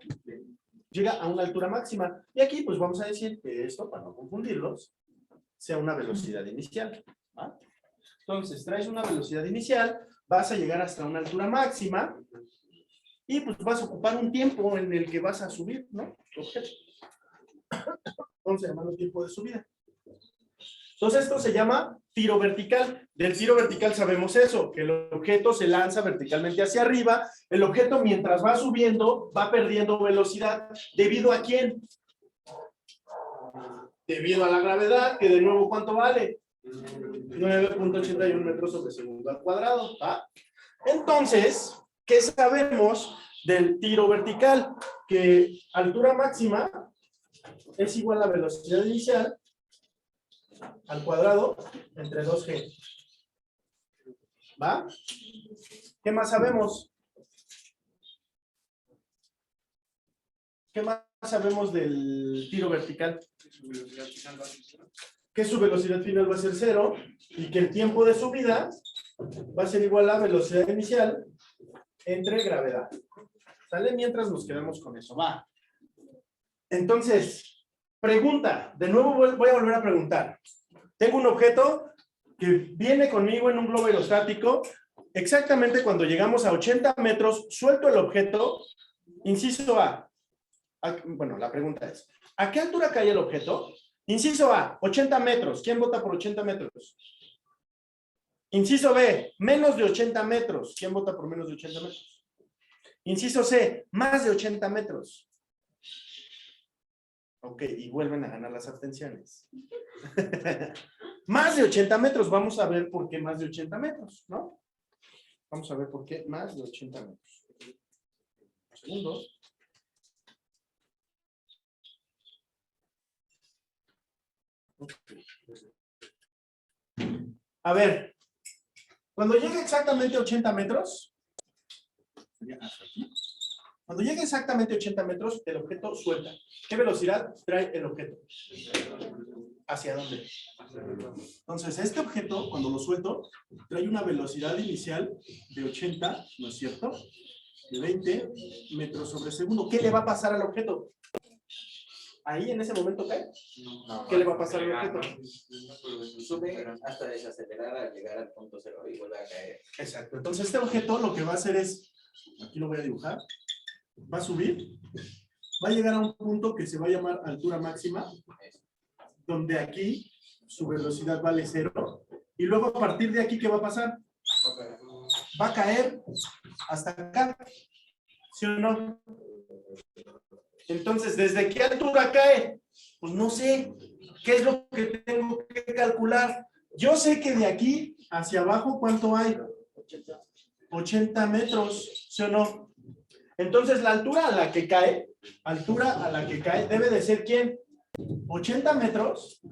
Llega a una altura máxima. Y aquí pues vamos a decir que esto, para no confundirlos, sea una velocidad inicial. ¿Va? Entonces traes una velocidad inicial, vas a llegar hasta una altura máxima y pues vas a ocupar un tiempo en el que vas a subir, ¿no? Tu objeto. Vamos a llamarlo tiempo de subida. Entonces esto se llama tiro vertical. Del tiro vertical sabemos eso, que el objeto se lanza verticalmente hacia arriba. El objeto mientras va subiendo va perdiendo velocidad. ¿Debido a quién? Debido a la gravedad, que de nuevo ¿cuánto vale? 9.81 metros sobre segundo al cuadrado. ¿Va? Entonces, ¿qué sabemos del tiro vertical, que altura máxima es igual a velocidad inicial al cuadrado entre 2g. ¿Va? ¿Qué más sabemos? ¿Qué más sabemos del tiro vertical? Que su velocidad final va a ser 0 y que el tiempo de subida va a ser igual a velocidad inicial entre gravedad. ¿Sale? Mientras nos quedamos con eso. Va. Entonces, pregunta. De nuevo voy a volver a preguntar. Tengo un objeto que viene conmigo en un globo aerostático. Exactamente cuando llegamos a 80 metros, suelto el objeto. Inciso A. Bueno, la pregunta es, ¿a qué altura cae el objeto? Inciso A, 80 metros. ¿Quién vota por 80 metros? Inciso B, menos de 80 metros. ¿Quién vota por menos de 80 metros? Inciso C, más de 80 metros. Ok, y vuelven a ganar las abstenciones. Más de 80 metros. Vamos a ver por qué más de 80 metros, ¿no? Vamos a ver por qué más de 80 metros. Un segundo. A ver, cuando llegue exactamente a 80 metros, cuando llegue exactamente a 80 metros, el objeto suelta. ¿Qué velocidad trae el objeto? ¿Hacia dónde? Entonces, este objeto, cuando lo suelto, trae una velocidad inicial de 80, ¿no es cierto? De 20 metros sobre segundo. ¿Qué le va a pasar al objeto? Ahí en ese momento cae. ¿Qué le va a pasar al objeto? Sube hasta desacelerar al llegar al punto cero y vuelve a caer. Exacto. Entonces este objeto lo que va a hacer es, aquí lo voy a dibujar, va a subir, va a llegar a un punto que se va a llamar altura máxima, donde aquí su velocidad vale 0, y luego a partir de aquí, ¿qué va a pasar? Va a caer hasta acá, ¿sí o no? Entonces, ¿desde qué altura cae? Pues no sé. ¿Qué es lo que tengo que calcular? Yo sé que de aquí hacia abajo, ¿cuánto hay? 80 metros, ¿sí o no? Entonces, la altura a la que cae, debe de ser ¿quién? 80 metros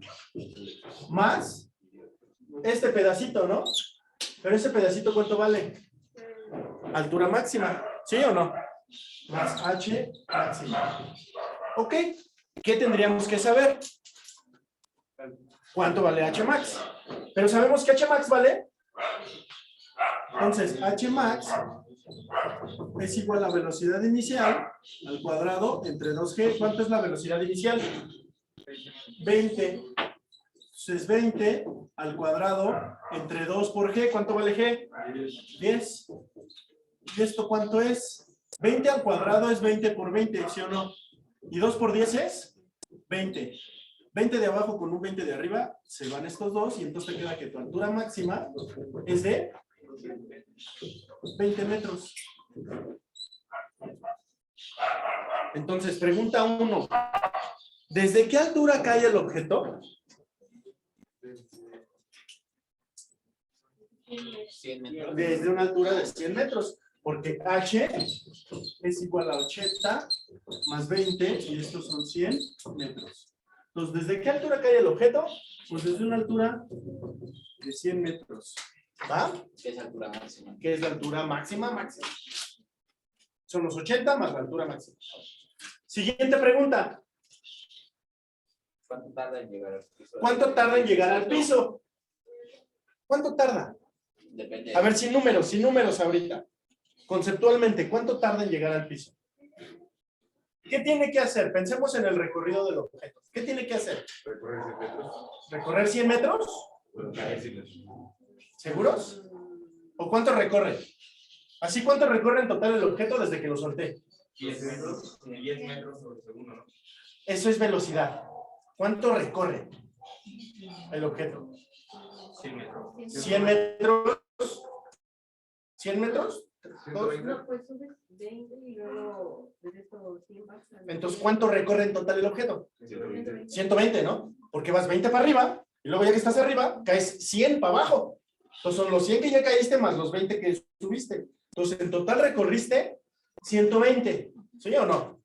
más este pedacito, ¿no? Pero ese pedacito, ¿cuánto vale? Altura máxima, ¿sí o no? Más H máxima. Ok, ¿qué tendríamos que saber? ¿Cuánto vale H max? Pero sabemos que H max vale. Entonces, H max es igual a velocidad inicial al cuadrado entre 2G. ¿Cuánto es la velocidad inicial? 20. Entonces, 20 al cuadrado entre 2 por G. ¿Cuánto vale G? 10. ¿Y esto cuánto es? 20 al cuadrado es 20 por 20, ¿sí o no? ¿Y 2 por 10 es? 20. 20 de abajo con un 20 de arriba, se van estos dos y entonces te queda que tu altura máxima es de 20 metros. Entonces, pregunta 1. ¿Desde qué altura cae el objeto? 100 metros. Desde una altura de 100 metros. Porque H es igual a 80 más 20 y estos son 100 metros. Entonces, ¿desde qué altura cae el objeto? Pues desde una altura de 100 metros. ¿Va? ¿Qué es altura máxima? Que es la altura máxima. Son los 80 más la altura máxima. Siguiente pregunta. ¿Cuánto tarda en llegar al piso? ¿Cuánto tarda en llegar al piso? ¿Cuánto tarda? Depende. A ver, sin números ahorita. Conceptualmente, ¿cuánto tarda en llegar al piso? ¿Qué tiene que hacer? Pensemos en el recorrido del objeto. ¿Qué tiene que hacer? Recorrer 100 metros. ¿Recorrer 100 metros? Bueno, caer 100 metros. ¿Seguros? ¿O cuánto recorre? ¿Así cuánto recorre en total el objeto desde que lo solté? 10 metros. 10 metros sobre segundo, ¿no? Eso es velocidad. ¿Cuánto recorre el objeto? 100 metros. 100 metros. ¿100 metros? No, pues subes 20 y luego de esto 100 más. Entonces, ¿cuánto recorre en total el objeto? 120. 120, ¿no? Porque vas 20 para arriba y luego ya que estás arriba, caes 100 para abajo. Entonces, son los 100 que ya caíste más los 20 que subiste. Entonces, en total recorriste 120, ¿sí o no?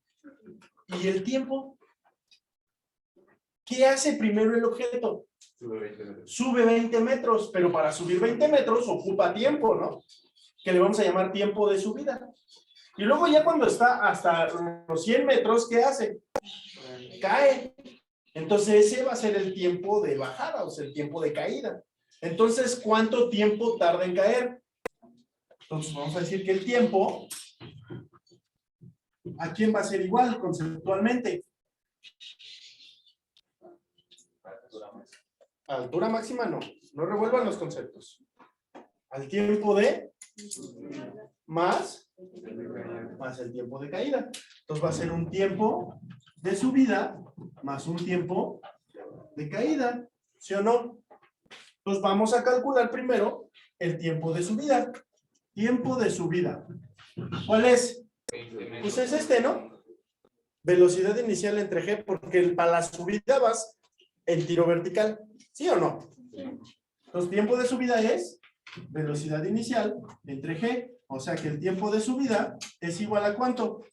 ¿Y el tiempo? ¿Qué hace primero el objeto? Sube 20 metros. Sube 20 metros, pero para subir 20 metros ocupa tiempo, ¿no? Que le vamos a llamar tiempo de subida. Y luego ya cuando está hasta los 100 metros, ¿qué hace? Cae. Entonces ese va a ser el tiempo de bajada, o sea, el tiempo de caída. Entonces, ¿cuánto tiempo tarda en caer? Entonces vamos a decir que el tiempo, ¿a quién va a ser igual conceptualmente? Altura máxima no revuelvan los conceptos. Al tiempo de más el tiempo de caída. Entonces va a ser un tiempo de subida más un tiempo de caída, ¿sí o no? Entonces vamos a calcular primero el tiempo de subida. Tiempo de subida. ¿Cuál es? 20 metros. Pues es este, ¿no? Velocidad inicial entre G, porque para la subida vas en tiro vertical, ¿sí o no? Entonces, tiempo de subida es velocidad inicial entre G, o sea que el tiempo de subida es igual a ¿cuánto?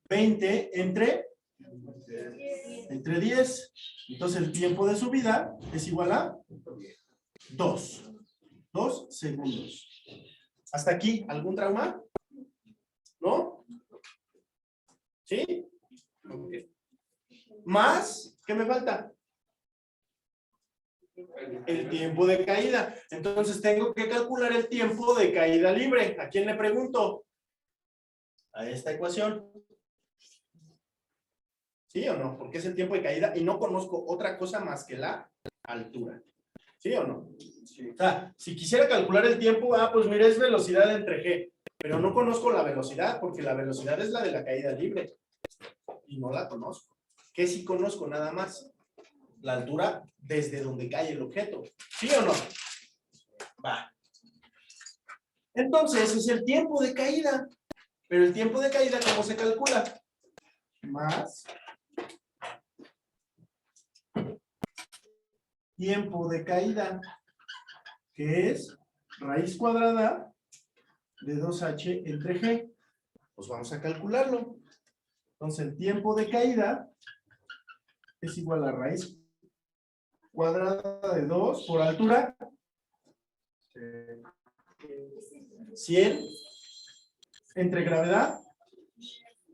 20 entre 10. Entonces, el tiempo de subida es igual a 2 segundos. ¿Hasta aquí algún trauma? ¿No? ¿Sí? Ok. Más, ¿qué me falta? El tiempo de caída. Entonces tengo que calcular el tiempo de caída libre. ¿A quién le pregunto? A esta ecuación. ¿Sí o no? Porque es el tiempo de caída y no conozco otra cosa más que la altura. ¿Sí o no? Sí. O sea, si quisiera calcular el tiempo, pues mira, es velocidad entre G. Pero no conozco la velocidad, porque la velocidad es la de la caída libre. Y no la conozco. ¿Qué sí conozco nada más? La altura desde donde cae el objeto. ¿Sí o no? Va. Entonces, es el tiempo de caída. Pero el tiempo de caída, ¿cómo se calcula? Más tiempo de caída, que es raíz cuadrada de 2h entre G. Pues vamos a calcularlo. Entonces, el tiempo de caída es igual a raíz cuadrada de 2 por altura 100 entre gravedad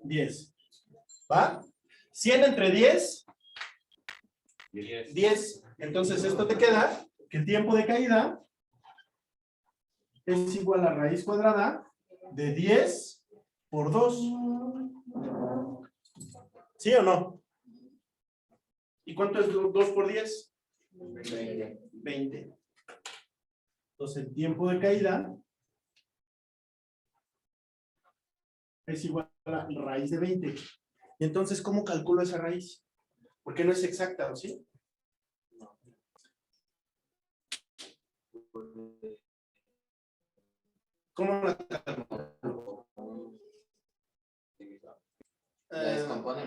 10. ¿Va? 100 entre 10 10. Entonces esto te queda que el tiempo de caída es igual a raíz cuadrada de 10 por 2. ¿Sí o no? ¿Y cuánto es 2 por 10? 20. Entonces el tiempo de caída es igual a raíz de 20. Y entonces, ¿cómo calculo esa raíz? Porque no es exacta, ¿o sí? ¿Cómo la calculo?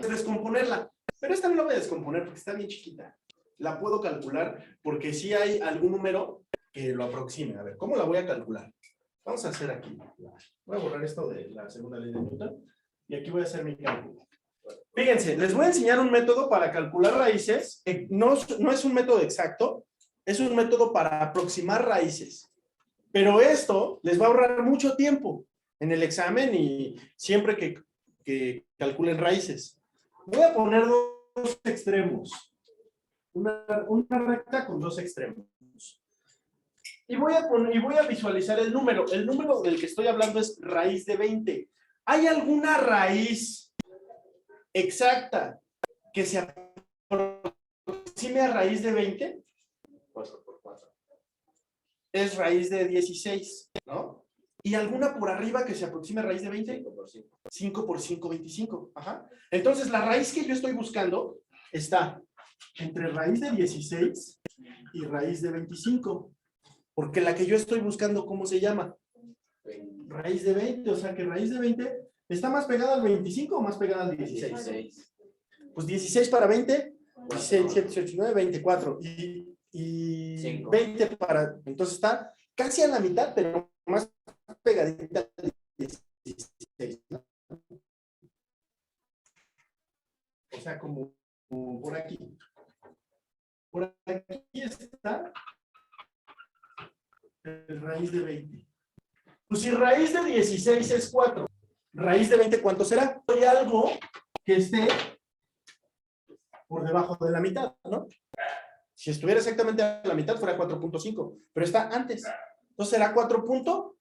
Descomponerla. Pero esta no la voy a descomponer porque está bien chiquita. La puedo calcular porque sí hay algún número que lo aproxime. A ver, ¿cómo la voy a calcular? Vamos a hacer aquí. Voy a borrar esto de la segunda ley de Newton. Y aquí voy a hacer mi cálculo. Fíjense, les voy a enseñar un método para calcular raíces. No es un método exacto, es un método para aproximar raíces. Pero esto les va a ahorrar mucho tiempo en el examen y siempre que calculen raíces. Voy a poner dos extremos. Una recta con dos extremos. Y voy a visualizar el número. El número del que estoy hablando es raíz de 20. ¿Hay alguna raíz exacta que se aproxime a raíz de 20? 4 por 4. Es raíz de 16, ¿no? ¿Y alguna por arriba que se aproxime a raíz de 20? 5 por 5. 5 por 5, 25. Ajá. Entonces, la raíz que yo estoy buscando está entre raíz de 16 y raíz de 25. Porque la que yo estoy buscando, ¿cómo se llama? Raíz de 20. O sea que raíz de 20 está más pegada al 25 o más pegada al 16. 16. Pues 16 para 20, 16, 17, 18, 19, 24. Y Cinco. 20 para... Entonces está casi a la mitad, pero más pegadita al 16, ¿no? está como por aquí. Por aquí está el raíz de 20. Pues si raíz de 16 es 4, raíz de 20, ¿cuánto será? Hay algo que esté por debajo de la mitad, ¿no? Si estuviera exactamente a la mitad, fuera 4.5, pero está antes. Entonces será 4.4.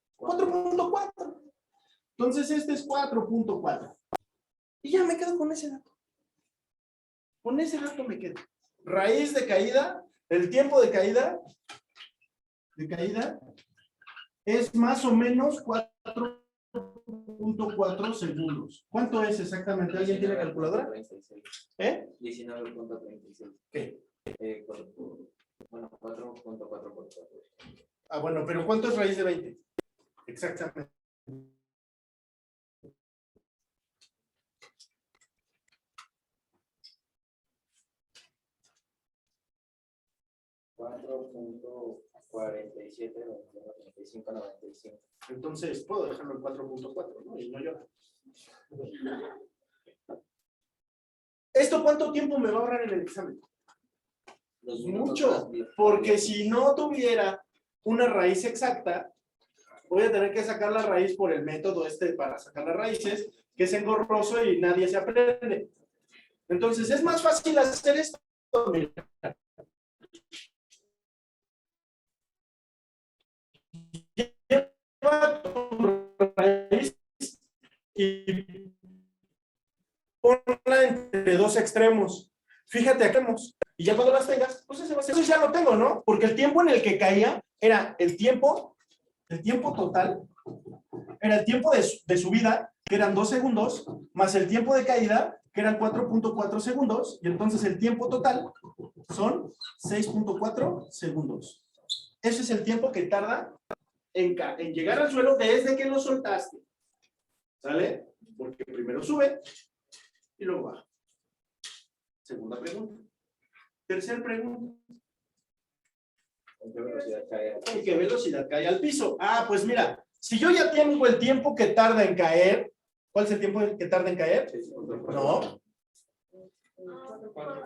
Entonces este es 4.4. Y ya me quedo con ese dato. Con ese dato me quedo. Raíz de caída, el tiempo de caída es más o menos 4.4 segundos. ¿Cuánto es exactamente? ¿Alguien tiene calculadora? 19.36. ¿Eh? 19.36. ¿Qué? Bueno, 4.4 por 4. Ah, bueno, pero ¿cuánto es raíz de 20? Exactamente. $4.47, Entonces, puedo dejarlo en 4.4, ¿no? Y no llora. ¿Esto cuánto tiempo me va a ahorrar en el examen? Mucho, porque si no tuviera una raíz exacta, voy a tener que sacar la raíz por el método este para sacar las raíces, que es engorroso y nadie se aprende. Entonces, es más fácil hacer esto. Mira. Lleva tu raíz y ponla entre dos extremos. Fíjate aquí, y ya cuando las tengas, pues eso ya lo tengo, ¿no? Porque el tiempo en el que caía era el tiempo total, era el tiempo de subida, que eran 2 segundos, más el tiempo de caída, que eran 4.4 segundos, y entonces el tiempo total son 6.4 segundos. Ese es el tiempo que tarda en llegar al suelo desde que lo soltaste. ¿Sale? Porque primero sube y luego baja. Segunda pregunta. Tercera pregunta. ¿En qué velocidad cae? ¿En qué velocidad cae al piso? Ah, pues mira, si yo ya tengo el tiempo que tarda en caer, ¿cuál es el tiempo que tarda en caer? No.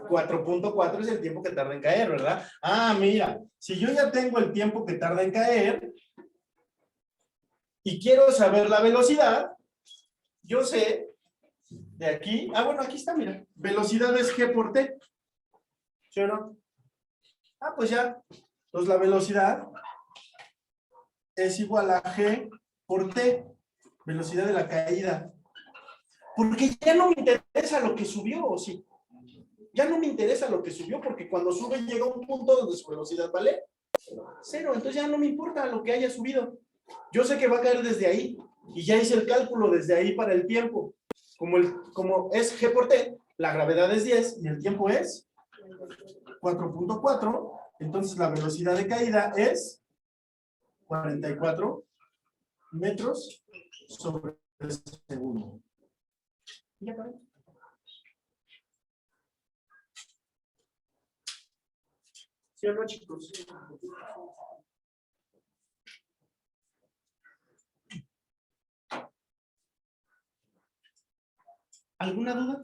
4.4 es el tiempo que tarda en caer, ¿verdad? Ah, mira, si yo ya tengo el tiempo que tarda en caer y quiero saber la velocidad, yo sé de aquí, bueno, aquí está, mira, velocidad es G por T, ¿sí o no? Ah, pues ya, entonces la velocidad es igual a G por T, velocidad de la caída, porque ya no me interesa lo que subió, ¿o sí? Ya no me interesa lo que subió, porque cuando sube llega a un punto donde su velocidad vale 0, entonces ya no me importa lo que haya subido. Yo sé que va a caer desde ahí, y ya hice el cálculo desde ahí para el tiempo. Como es G por T, la gravedad es 10 y el tiempo es 4.4, entonces la velocidad de caída es 44 metros sobre segundo. ¿Ya acabé? ¿Sí o no, chicos? ¿Alguna duda?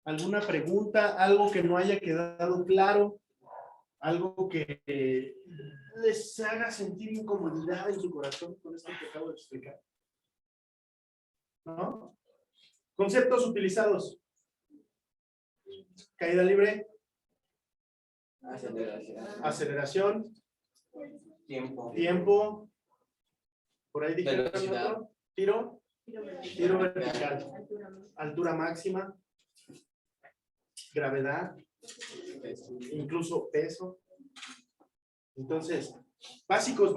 ¿Alguna pregunta? ¿Algo que no haya quedado claro? ¿Algo que les haga sentir incomodidad en su corazón con esto que acabo de explicar? ¿No? Conceptos utilizados. Caída libre. Aceleración. Tiempo. Por ahí dije otro. Tiro vertical. Altura máxima. Gravedad. Incluso peso. Entonces, básicos.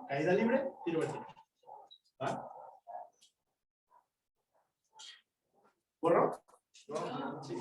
Caída libre, tiro vertical. ¿Va? ¿Borro? No. Sí.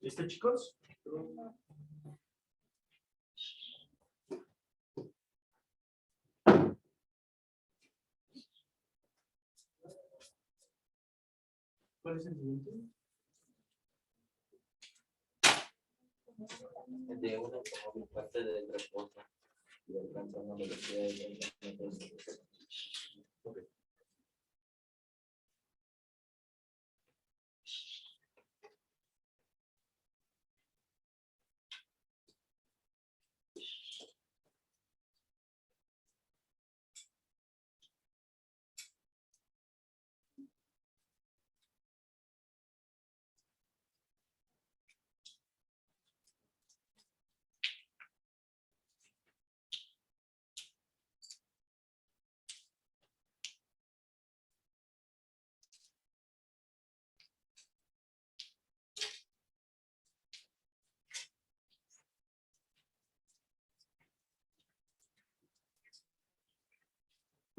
¿Listo, chicos? ¿Cuál es el siguiente? De un automóvil parte del reposo y alcanza una velocidad de 30 metros por segundo.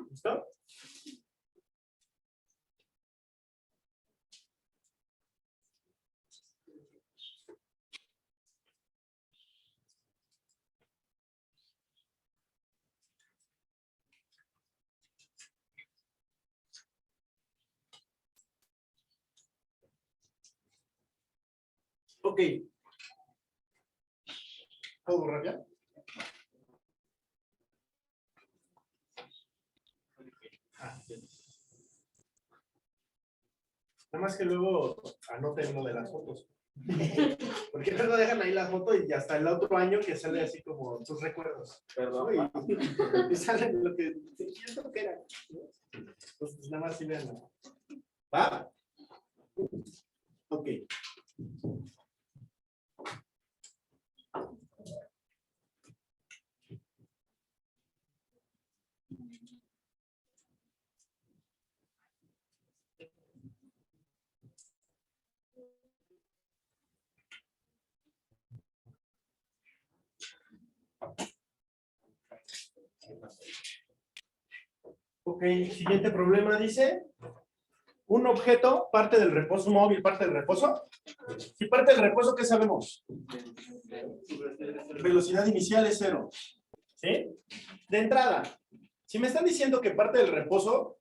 ¿Listo? Ok. ¿Puedo borrar ya? Bien. Nada más que luego anoten lo de las fotos. Porque luego dejan ahí la foto y hasta el otro año que sale así como tus recuerdos. Perdón. Y sale lo que siento que era. Entonces nada más si vean. ¿Va? Ok. Ok, siguiente problema dice, un objeto parte del reposo móvil, parte del reposo. Si parte del reposo, ¿qué sabemos? Velocidad inicial es 0. ¿Sí? De entrada, si me están diciendo que parte del reposo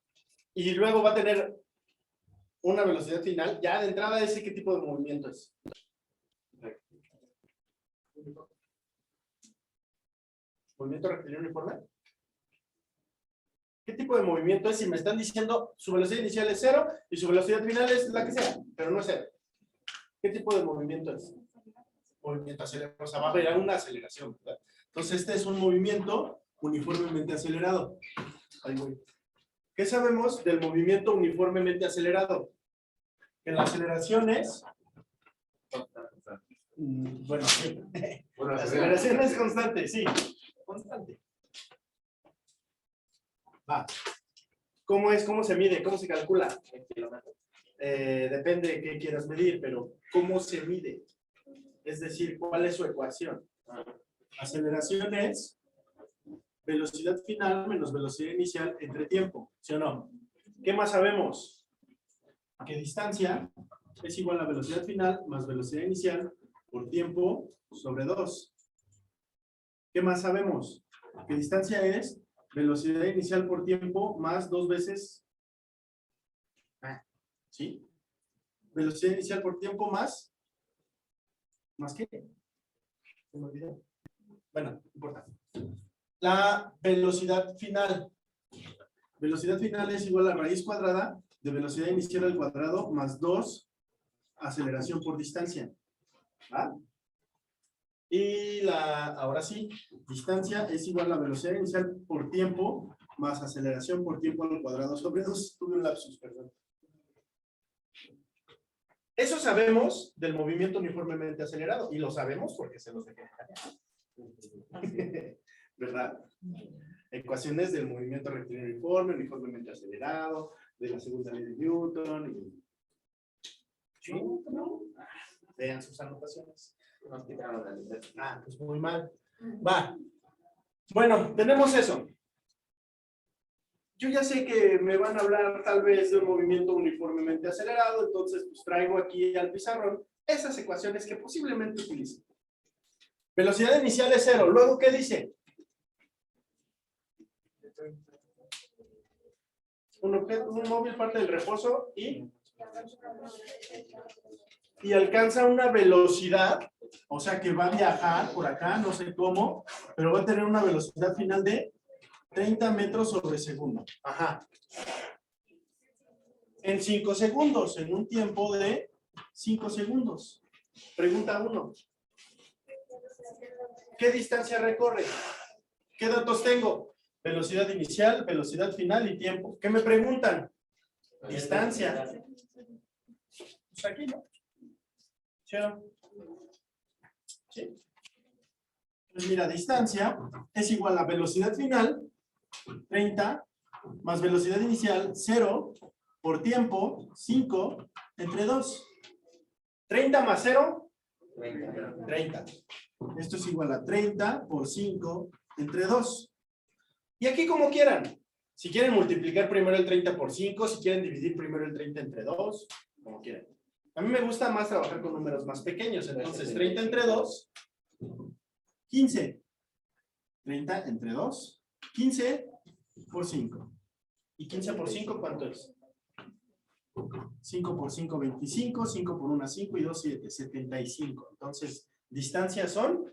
y luego va a tener una velocidad final, ya de entrada ese qué tipo de movimiento es. ¿Movimiento rectilíneo uniforme? ¿Qué tipo de movimiento es? Si me están diciendo su velocidad inicial es 0 y su velocidad final es la que sea, pero no es 0. ¿Qué tipo de movimiento es? Movimiento acelerado, o sea, va a haber una aceleración, ¿verdad? Entonces, este es un movimiento uniformemente acelerado. Ahí voy. ¿Qué sabemos del movimiento uniformemente acelerado? Que la aceleración es... Bueno, sí. La aceleración es constante, sí. Constante. Va. ¿Cómo es? ¿Cómo se mide? ¿Cómo se calcula? Depende de qué quieras medir, pero ¿cómo se mide? Es decir, ¿cuál es su ecuación? Aceleración es velocidad final menos velocidad inicial entre tiempo, ¿sí o no? ¿Qué más sabemos? Que distancia es igual a velocidad final más velocidad inicial por tiempo sobre 2. ¿Qué más sabemos? Que distancia es velocidad inicial por tiempo más 2 veces. ¿Sí? Velocidad inicial por tiempo más. ¿Más qué? Se me olvidó. Bueno, no importa. La velocidad final. Velocidad final es igual a raíz cuadrada de velocidad inicial al cuadrado más 2 aceleración por distancia. ¿Va? Y ahora sí, distancia es igual a velocidad inicial por tiempo más aceleración por tiempo al cuadrado sobre 2. Tuve un lapsus, perdón. Eso sabemos del movimiento uniformemente acelerado. Y lo sabemos porque se los dejé. ¿Verdad? Ecuaciones del movimiento rectilíneo uniforme, uniformemente acelerado, de la segunda ley de Newton. Y... ¿Sí? Vean sus anotaciones. Nos quitaron la letra. Ah, pues muy mal. Va. Bueno, tenemos eso. Yo ya sé que me van a hablar tal vez de un movimiento uniformemente acelerado, entonces pues traigo aquí al pizarrón esas ecuaciones que posiblemente utilicen. Velocidad inicial es 0. Luego, ¿qué dice? Un móvil parte del reposo y alcanza una velocidad, o sea que va a viajar por acá, no sé cómo, pero va a tener una velocidad final de 30 metros sobre segundo. Ajá. En 5 segundos, en un tiempo de 5 segundos. Pregunta 1. ¿Qué distancia recorre? ¿Qué datos tengo? Velocidad inicial, velocidad final y tiempo. ¿Qué me preguntan? Distancia. Pues aquí, ¿no? ¿Sí o no? ¿Sí? Pues mira, distancia es igual a velocidad final, 30, más velocidad inicial, 0, por tiempo, 5, entre 2. 30 más 0, 30. Esto es igual a 30 por 5 entre 2. Y aquí como quieran. Si quieren multiplicar primero el 30 por 5, si quieren dividir primero el 30 entre 2, como quieran. A mí me gusta más trabajar con números más pequeños. Entonces 30 entre 2, 15. 30 entre 2, 15 por 5. ¿Y 15 por 5 cuánto es? 5 por 5, 25. 5 por 1, 5 y 2, 7. 75. Entonces, distancias son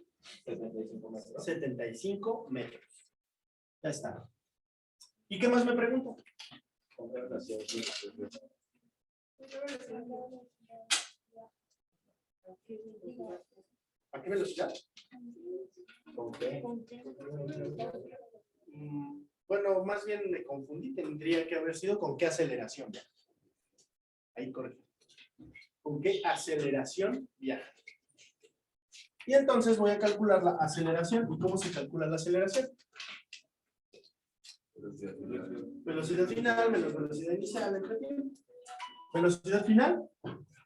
75 metros. Ya está. ¿Y qué más me pregunto? ¿A qué velocidad? ¿Con qué? Bueno, más bien me confundí. Tendría que haber sido con qué aceleración viaja. Ahí correcto. ¿Con qué aceleración viaja? Y entonces voy a calcular la aceleración. ¿Y cómo se calcula la aceleración? Velocidad final menos velocidad inicial entre tiempo. Velocidad final,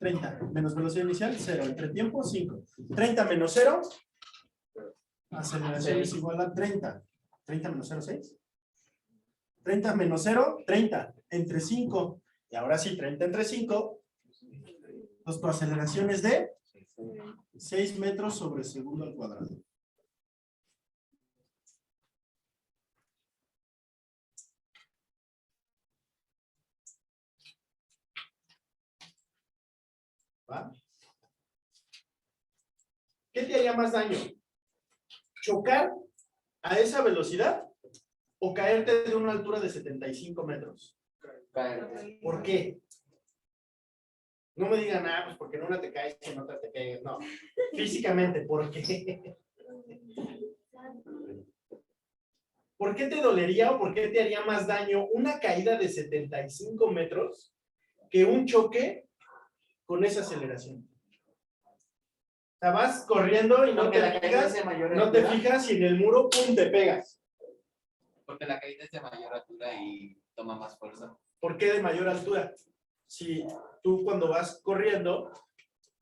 30. Menos velocidad inicial, 0. Entre tiempo, 5. 30 menos 0. Aceleración es igual a 30. 30 menos 0, 6. 30 menos 0, 30. Entre 5. Y ahora sí, 30 entre 5. Entonces tu aceleración es de 6 metros sobre segundo al cuadrado. ¿Va? ¿Qué te haría más daño? ¿Chocar a esa velocidad o caerte de una altura de 75 metros? ¿Por qué? No me digan, pues porque en una te caes y en otra te caes. No, físicamente, ¿por qué? ¿Por qué te dolería o por qué te haría más daño una caída de 75 metros que un choque con esa aceleración? O sea, vas corriendo y no te fijas y en el muro, ¡pum!, te pegas. Porque la caída es de mayor altura y toma más fuerza. ¿Por qué de mayor altura? Si tú cuando vas corriendo,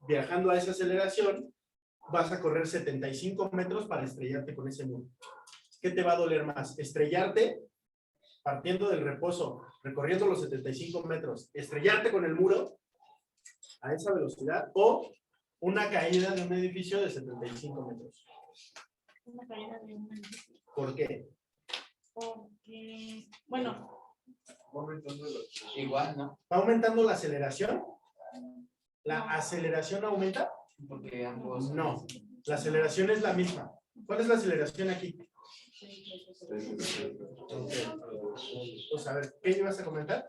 viajando a esa aceleración, vas a correr 75 metros para estrellarte con ese muro. ¿Qué te va a doler más? ¿Estrellarte partiendo del reposo, recorriendo los 75 metros, estrellarte con el muro a esa velocidad o una caída de un edificio de 75 metros? Una caída de un edificio. ¿Por qué? Porque, bueno, Igual, ¿no? ¿Va aumentando la aceleración? ¿La aceleración aumenta? Porque ambos. No, la aceleración es la misma. ¿Cuál es la aceleración aquí? Pues a ver, ¿qué ibas a comentar?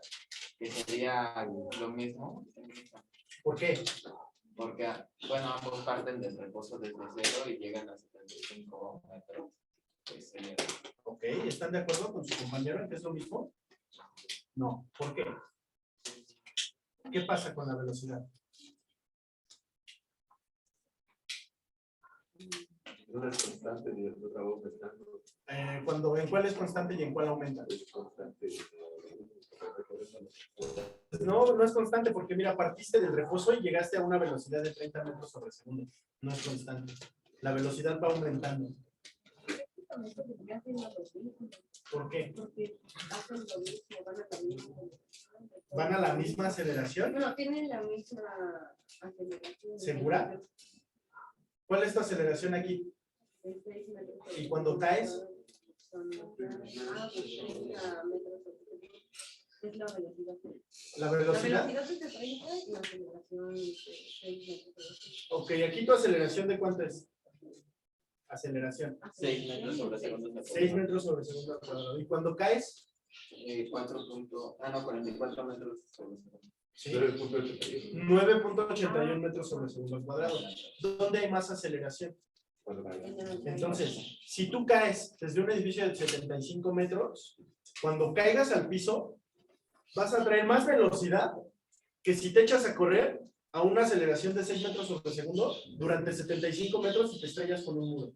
Que sería lo mismo. ¿Por qué? Porque, bueno, ambos parten del reposo desde 0 y llegan a 75 metros. Pues sería. Ok, ¿están de acuerdo con su compañero en que es lo mismo? No, ¿por qué? ¿Qué pasa con la velocidad? Una es constante y el otro va aumentando. ¿En cuál es constante y en cuál aumenta? Es constante. No, no es constante porque mira, partiste del reposo y llegaste a una velocidad de 30 metros sobre segundo. No es constante. La velocidad va aumentando. ¿Por qué? Porque hacen lo mismo, van a la misma. ¿Van a la misma aceleración? No, tienen la misma aceleración. ¿Segura? ¿Cuál es tu aceleración aquí? Es 6 metros sobre ¿Y cuando caes? son- pues 30 metros sobre segundo. Es la velocidad. ¿La La velocidad? velocidad es de 30 y la aceleración de 6 metros sobre segundo. Ok, aquí tu aceleración ¿de cuánto es? Aceleración. 6 metros sobre segundo. 6 metros sobre segundo al cuadrado. ¿Y cuando caes? 44 metros sobre segundo. Sí. 9.81 metros sobre segundo al cuadrado. ¿Dónde hay más aceleración? Entonces, si tú caes desde un edificio de 75 metros, cuando caigas al piso, vas a traer más velocidad que si te echas a correr a una aceleración de 6 metros sobre segundo durante 75 metros y te estrellas con un muro.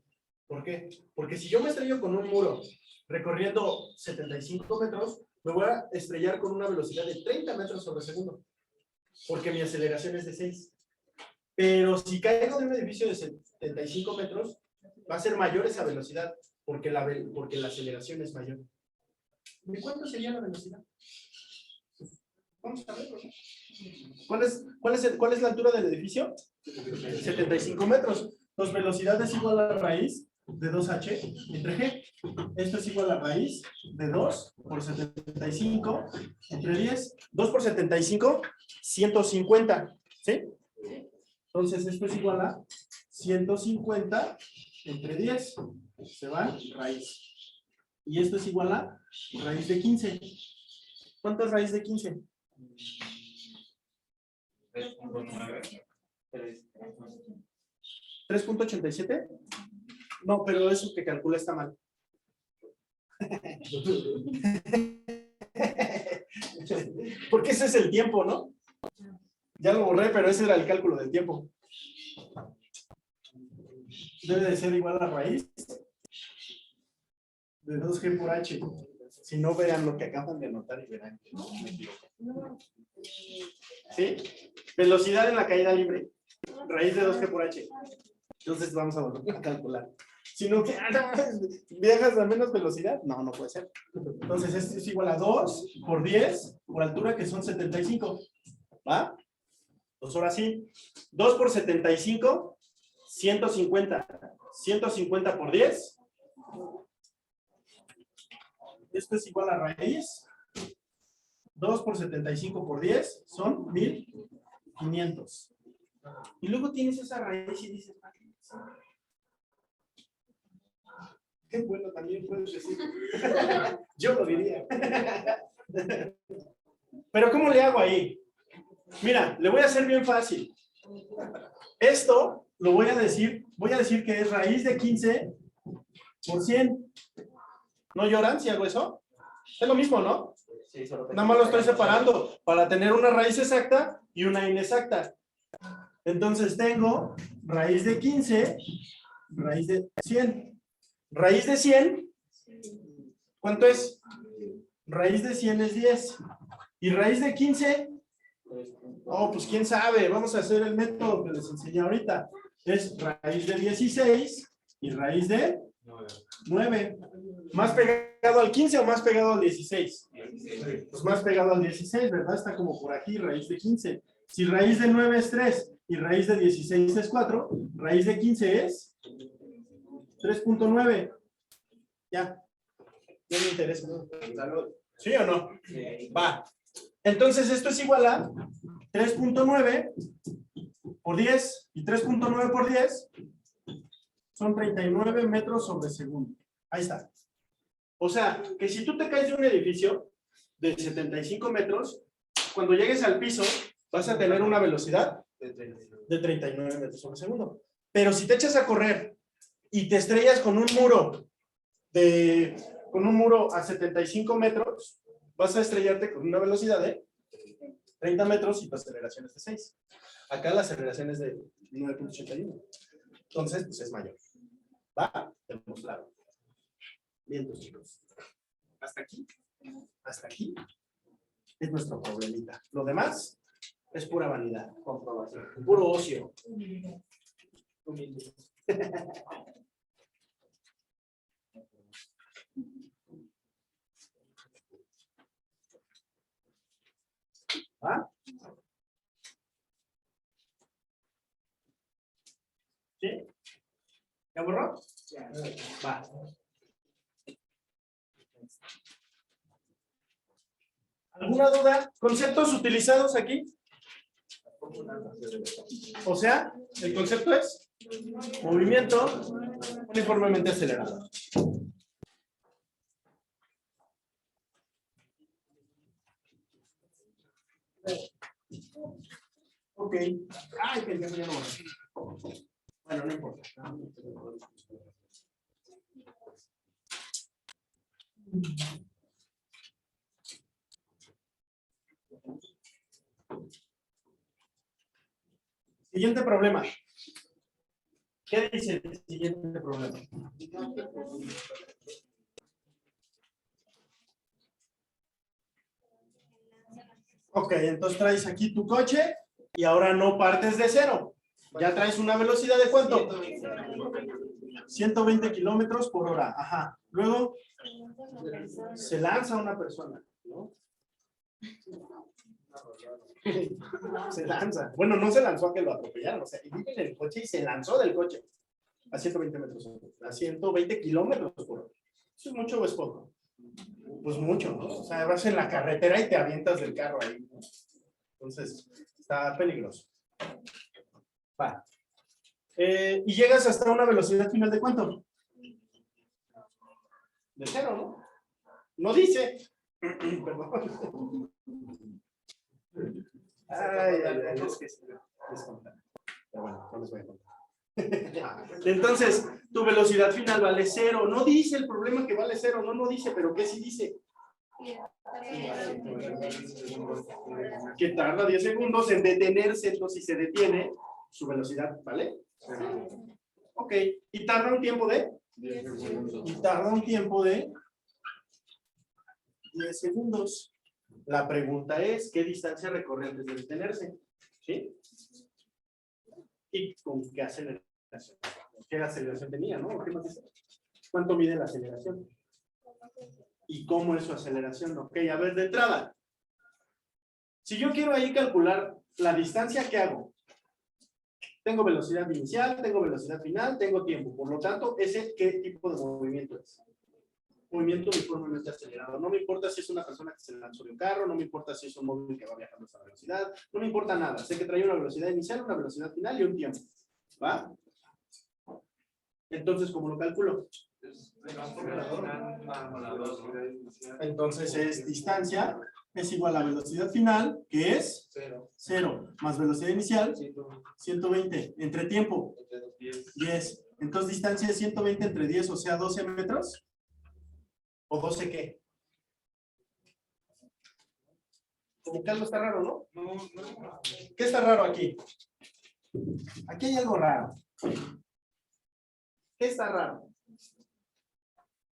¿Por qué? Porque si yo me estrello con un muro recorriendo 75 metros, me voy a estrellar con una velocidad de 30 metros sobre segundo, porque mi aceleración es de 6. Pero si caigo de un edificio de 75 metros, va a ser mayor esa velocidad, porque la aceleración es mayor. ¿De cuánto sería la velocidad? Vamos a verlo, ¿no? ¿Cuál es la altura del edificio? 75 metros. Entonces, velocidad es igual a la raíz de 2h entre g. Esto es igual a raíz de 2 por 75 entre 10. 2 por 75, 150. ¿Sí? Entonces, esto es igual a 150 entre 10. Se va raíz. Y esto es igual a raíz de 15. ¿Cuánto es raíz de 15? 3.9. 3.87. No, pero eso que calcula está mal. Porque ese es el tiempo, ¿no? Ya lo borré, pero ese era el cálculo del tiempo. Debe de ser igual a raíz de 2g por h. Si no, vean lo que acaban de anotar y verán que no me equivoco. ¿Sí? Velocidad en la caída libre. Raíz de 2g por h. Entonces vamos a volver a calcular. Si no, ¿viajas a menos velocidad? No, no puede ser. Entonces esto es igual a 2 por 10 por altura, que son 75. ¿Va? Pues ahora sí. 2 por 75, 150. 150 por 10. Esto es igual a raíz. 2 por 75 por 10 son 1500. Y luego tienes esa raíz y dices, qué bueno, también puedes decir. Yo lo diría. Pero ¿cómo le hago ahí? Mira, le voy a hacer bien fácil. Esto lo voy a decir que es raíz de 15 por 100. ¿No lloran si hago eso? Es lo mismo, ¿no? Sí, solo que- Nada más lo estoy separando para tener una raíz exacta y una inexacta. Entonces tengo raíz de 15, raíz de 100. Raíz de 100, ¿cuánto es? Raíz de 100 es 10. ¿Y raíz de 15? Oh, pues quién sabe. Vamos a hacer el método que les enseñé ahorita. Es raíz de 16 y raíz de 9. ¿Más pegado al 15 o más pegado al 16? Pues más pegado al 16, ¿verdad? Está como por aquí, raíz de 15. Si raíz de 9 es 3 y raíz de 16 es 4, raíz de 15 es 3.9. Ya. No me interesa. ¿Sí o no? Va. Entonces esto es igual a 3.9 por 10 y 3.9 por 10 son 39 metros sobre segundo. Ahí está. O sea, que si tú te caes de un edificio de 75 metros, cuando llegues al piso vas a tener una velocidad de 39 metros sobre segundo. Pero si te echas a correr y te estrellas con un muro a 75 metros, vas a estrellarte con una velocidad de 30 metros y tu aceleración es de 6. Acá la aceleración es de 9.81. Entonces, pues es mayor. ¿Va? Tenemos claro. Bien, chicos. Hasta aquí. Hasta aquí. Es nuestro problemita. Lo demás es pura vanidad. Comprobación. Puro ocio. Humilde. ¿Ah? ¿Sí? ¿Ya borró? Va. ¿Alguna duda? ¿Conceptos utilizados aquí? O sea, el concepto es movimiento uniformemente acelerado. Ok. Ay, que ya no. Bueno, no importa. Siguiente problema. ¿Qué dice el siguiente problema? Ok, entonces traes aquí tu coche y ahora no partes de cero. Ya traes una velocidad de ¿cuánto? 120 kilómetros por hora. Ajá. Luego se lanza una persona, ¿no? Se lanza. Bueno, no se lanzó a que lo atropellaran, o sea, iba en el coche y se lanzó del coche a 120 metros, a 120 kilómetros por hora. ¿Eso es mucho o es poco? Pues mucho, ¿no? O sea, vas en la carretera y te avientas del carro ahí, ¿no? Entonces, está peligroso. Va. Y llegas hasta una velocidad final de ¿cuánto? De cero, ¿no? No dice. Perdón. Ay, es que es contar. Pero bueno, no les voy a contar. Entonces, tu velocidad final vale cero. No dice el problema que vale cero, no dice, pero ¿qué sí dice? Que tarda 10 segundos en detenerse, entonces si se detiene, su velocidad, ¿vale? Ok, y tarda un tiempo de 10 segundos. La pregunta es, ¿qué distancia recorre antes de detenerse? ¿Sí? ¿Y con qué aceleración? ¿Qué aceleración tenía, no? ¿Qué más dice? ¿Cuánto mide la aceleración? ¿Y cómo es su aceleración? Ok, a ver, de entrada. Si yo quiero ahí calcular la distancia, ¿qué hago? Tengo velocidad inicial, tengo velocidad final, tengo tiempo. Por lo tanto, ¿ese qué tipo de movimiento es? Movimiento uniformemente acelerado. No me importa si es una persona que se lanzó de un carro, no me importa si es un móvil que va viajando a esa velocidad, no me importa nada. Sé que trae una velocidad inicial, una velocidad final y un tiempo. ¿Va? Entonces, ¿cómo lo calculo? Entonces es distancia es igual a velocidad final, que es 0, más velocidad inicial, 120. Entre tiempo, 10. Entonces distancia es 120 entre 10, o sea, 12 metros. ¿O 12 qué? Como que algo está raro, ¿no? ¿Qué está raro aquí? Aquí hay algo raro. ¿Qué está raro?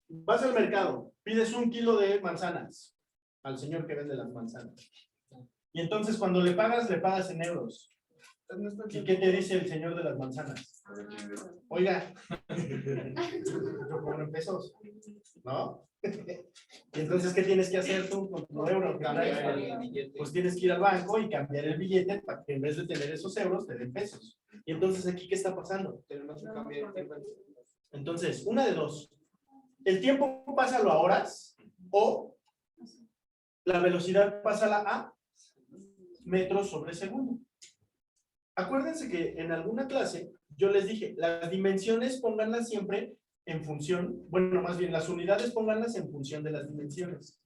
Vas al mercado, pides 1 kilo de manzanas al señor que vende las manzanas. Y entonces cuando le pagas en euros. ¿Y qué te dice el señor de las manzanas? Oiga, yo cobro en pesos, ¿no? Y entonces, ¿qué tienes que hacer tú con tu euro? Pues tienes que ir al banco y cambiar el billete para que en vez de tener esos euros, te den pesos. Y entonces, ¿aquí qué está pasando? Entonces, una de dos. El tiempo pásalo a horas o la velocidad pásala a metros sobre segundo. Acuérdense que en alguna clase yo les dije, las dimensiones pónganlas siempre en función, bueno, más bien las unidades pónganlas en función de las dimensiones.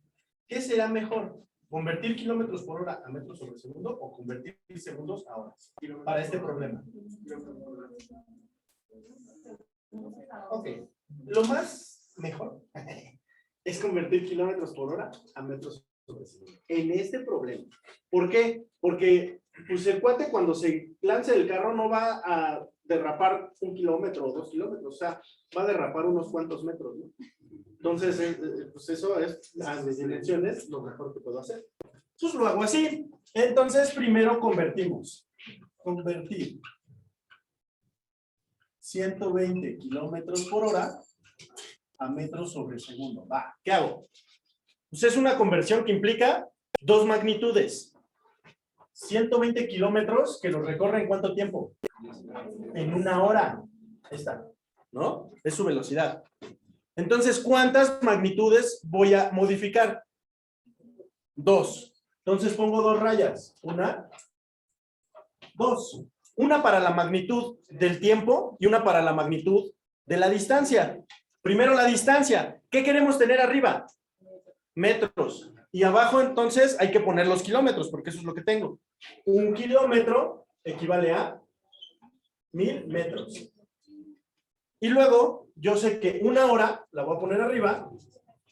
¿Qué será mejor? ¿Convertir kilómetros por hora a metros sobre segundo o convertir segundos a horas? Para este problema. Ok. Lo más mejor es convertir kilómetros por hora a metros sobre segundo. En este problema. ¿Por qué? Porque pues el cuate cuando se lance del carro no va a derrapar 1 kilómetro o 2 kilómetros, o sea, va a derrapar unos cuantos metros, ¿no? Entonces, pues eso es las dimensiones, lo mejor que puedo hacer. Pues lo hago así. Entonces, primero convertimos. Convertir 120 kilómetros por hora a metros sobre segundo. Va, ¿qué hago? Pues es una conversión que implica dos magnitudes. 120 kilómetros que los recorre en ¿cuánto tiempo? En 1 hora. Ahí está, ¿no? Es su velocidad. Entonces, ¿cuántas magnitudes voy a modificar? 2. Entonces pongo 2 rayas. 1, 2. Una para la magnitud del tiempo y una para la magnitud de la distancia. Primero la distancia. ¿Qué queremos tener arriba? Metros. Y abajo entonces hay que poner los kilómetros, porque eso es lo que tengo. 1 kilómetro equivale a 1000 metros. Y luego yo sé que 1 hora, la voy a poner arriba,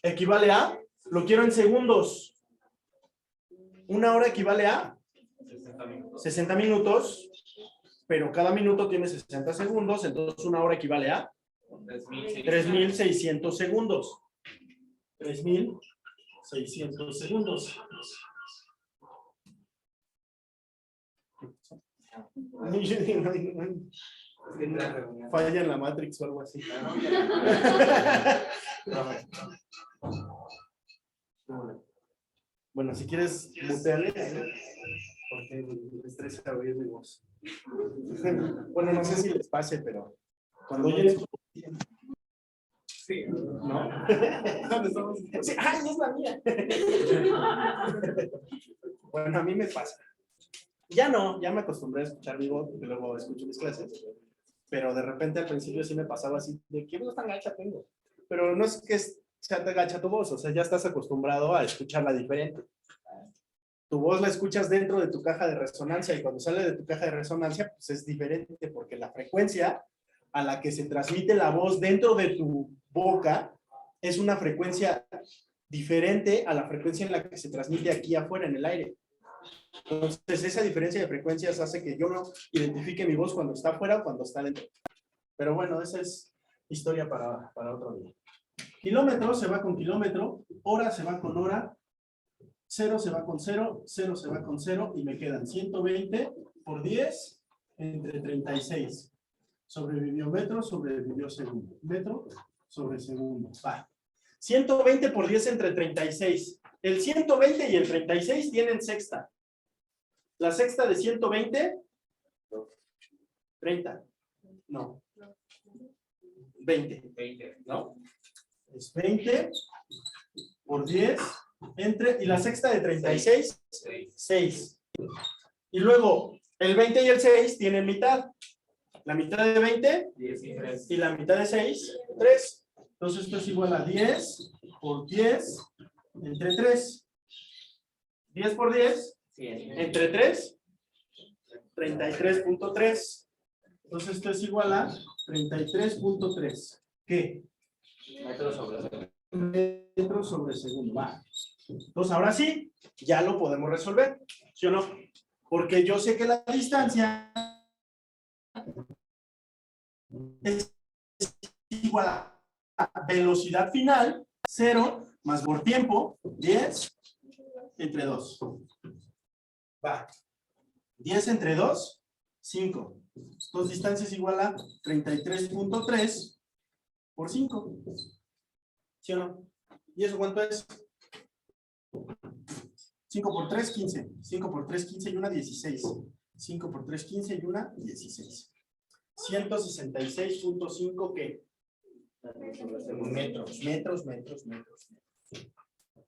equivale a, lo quiero en segundos. 1 hora equivale a 60 minutos, pero cada minuto tiene 60 segundos, entonces 1 hora equivale a 3600 segundos. 3600 segundos. Falla en la Matrix o algo así. Bueno, si quieres mutearle, porque me estresa oír mi voz. Bueno, no sé si les pase, pero cuando oyen... Sí, ¿no? Sí, ¡ay, es la mía! Bueno, a mí me pasa. Ya no, ya me acostumbré a escuchar mi voz, porque luego escucho mis clases, pero de repente al principio sí me pasaba así, de qué voz tan gacha tengo. Pero no es que sea tan gacha tu voz, o sea, ya estás acostumbrado a escucharla diferente. Tu voz la escuchas dentro de tu caja de resonancia y cuando sale de tu caja de resonancia, pues es diferente, porque la frecuencia a la que se transmite la voz dentro de tu boca es una frecuencia diferente a la frecuencia en la que se transmite aquí afuera en el aire. Entonces, esa diferencia de frecuencias hace que yo no identifique mi voz cuando está afuera o cuando está dentro. Pero bueno, esa es historia para otro día. Kilómetro se va con kilómetro, hora se va con hora, 0 se va con 0, 0 se va con 0 y me quedan 120 por 10 entre 36. Sobrevivió metro, sobrevivió segundo. Metro sobre segundo. Va. 120 por 10 entre 36. El 120 y el 36 tienen sexta. La sexta de 120, 30. No. 20. ¿No? Es 20 por 10 entre, y la sexta de 36, 6. Y luego, el 20 y el 6 tienen mitad. La mitad de 20 y la mitad de 6, 3. Entonces esto es igual a 10 por 10 entre 3. 10 por 10 entre 3, 33.3. Entonces esto es igual a 33.3. ¿Qué? Metros sobre segundo. Va. Entonces ahora sí, ya lo podemos resolver, ¿sí o no? Porque yo sé que la distancia es igual a velocidad final, 0, más por tiempo, 10 entre 2. Va. 10 entre 2, 5. Entonces distancia es igual a 33.3 por 5. ¿Sí o no? ¿Y eso cuánto es? 5 por 3, 15. 5 por 3, 15 y una 16. 5 por 3, 15 y una 16. 166.5 ¿qué? Metros.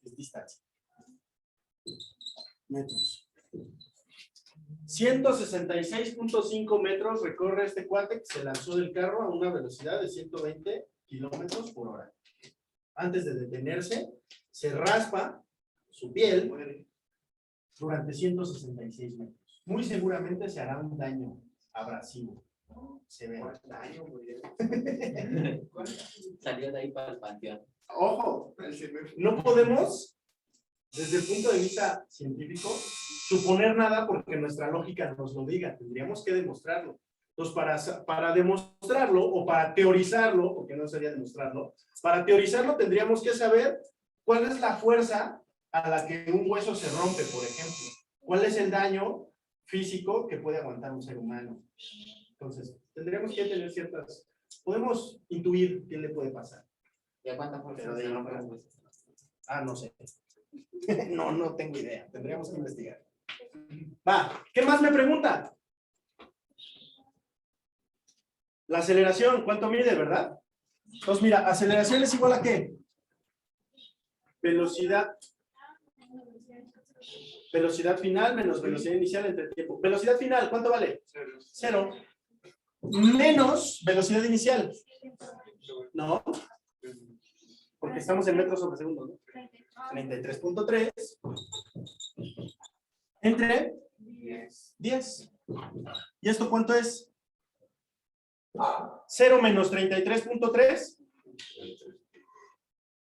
Es distancia. Metros. 166.5 metros recorre este cuate que se lanzó del carro a una velocidad de 120 kilómetros por hora. Antes de detenerse, se raspa su piel durante 166 metros. Muy seguramente se hará un daño abrasivo. Se ve. Salió de ahí para el panteón. Ojo, no podemos, desde el punto de vista científico, suponer nada porque nuestra lógica nos lo diga. Tendríamos que demostrarlo. Entonces, para demostrarlo o para teorizarlo, porque no sería demostrarlo, para teorizarlo tendríamos que saber cuál es la fuerza a la que un hueso se rompe, por ejemplo. ¿Cuál es el daño físico que puede aguantar un ser humano? Entonces, tendríamos que tener ciertas... Podemos intuir qué le puede pasar. ¿Y a cuánta fuerza Pero de se ahí no rompen las creo. huesas? Ah, no sé. No tengo idea. Tendríamos que investigar. Va, ¿qué más me pregunta? La aceleración, ¿cuánto mide, verdad? Entonces, mira, aceleración es igual a ¿qué? Velocidad. Velocidad final menos velocidad inicial entre tiempo. Velocidad final, ¿cuánto vale? 0. Menos velocidad inicial. ¿No? Porque estamos en metros sobre segundo, ¿no? 33.3 entre 10. ¿Y esto cuánto es? 0 menos 33.3.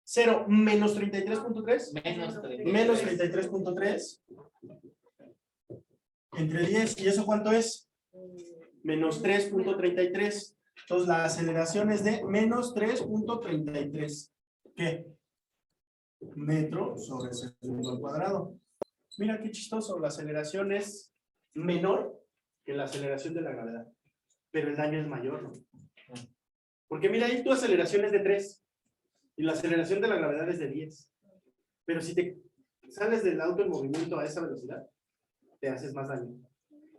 0 menos 33.3. Menos 33.3 entre 10. ¿Y eso cuánto es? Menos 3.33. Entonces la aceleración es de menos 3.33. ¿Qué? Metro sobre segundo al cuadrado. Mira qué chistoso. La aceleración es menor que la aceleración de la gravedad. Pero el daño es mayor, ¿no? Porque mira, ahí tu aceleración es de 3. Y la aceleración de la gravedad es de 10. Pero si te sales del auto en movimiento a esa velocidad, te haces más daño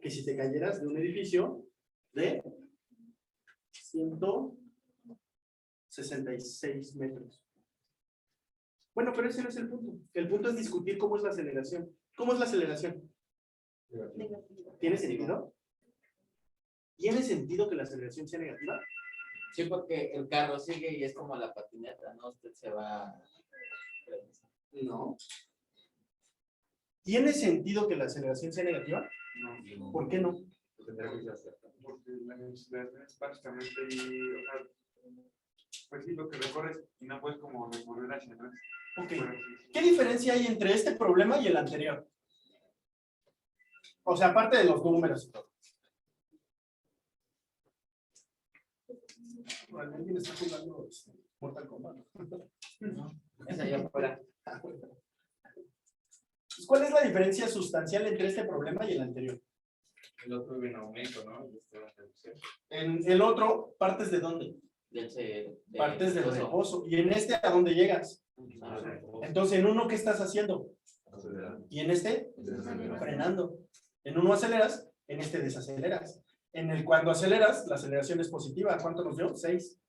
que si te cayeras de un edificio de 166 metros. Bueno, pero ese no es el punto. El punto es discutir cómo es la aceleración. ¿Cómo es la aceleración? ¿Tiene sentido? ¿Tiene sentido que la aceleración sea negativa? Sí, porque el carro sigue y es como la patineta, ¿no? Usted se va... No. ¿Tiene sentido que la aceleración sea negativa? No. ¿Por qué no? Porque la velocidad es básicamente, o sea, pues sí, lo que recorres y no puedes como recorrer hacia atrás. Ok. Pero sí, ¿Qué diferencia hay entre este problema y el anterior? O sea, aparte de los números y todo. Alguien está jugando Mortal Kombat. Es allá afuera. ¿Cuál es la diferencia sustancial entre este problema y el anterior? El otro viene en aumento, ¿no? Y este va a reducir. En el otro, ¿partes de dónde? Partes del reposo. ¿Y en este a dónde llegas? Entonces, en uno, ¿qué estás haciendo? Y en este, frenando. En uno aceleras, en este desaceleras. En el cuando aceleras, la aceleración es positiva. ¿Cuánto nos dio? 6.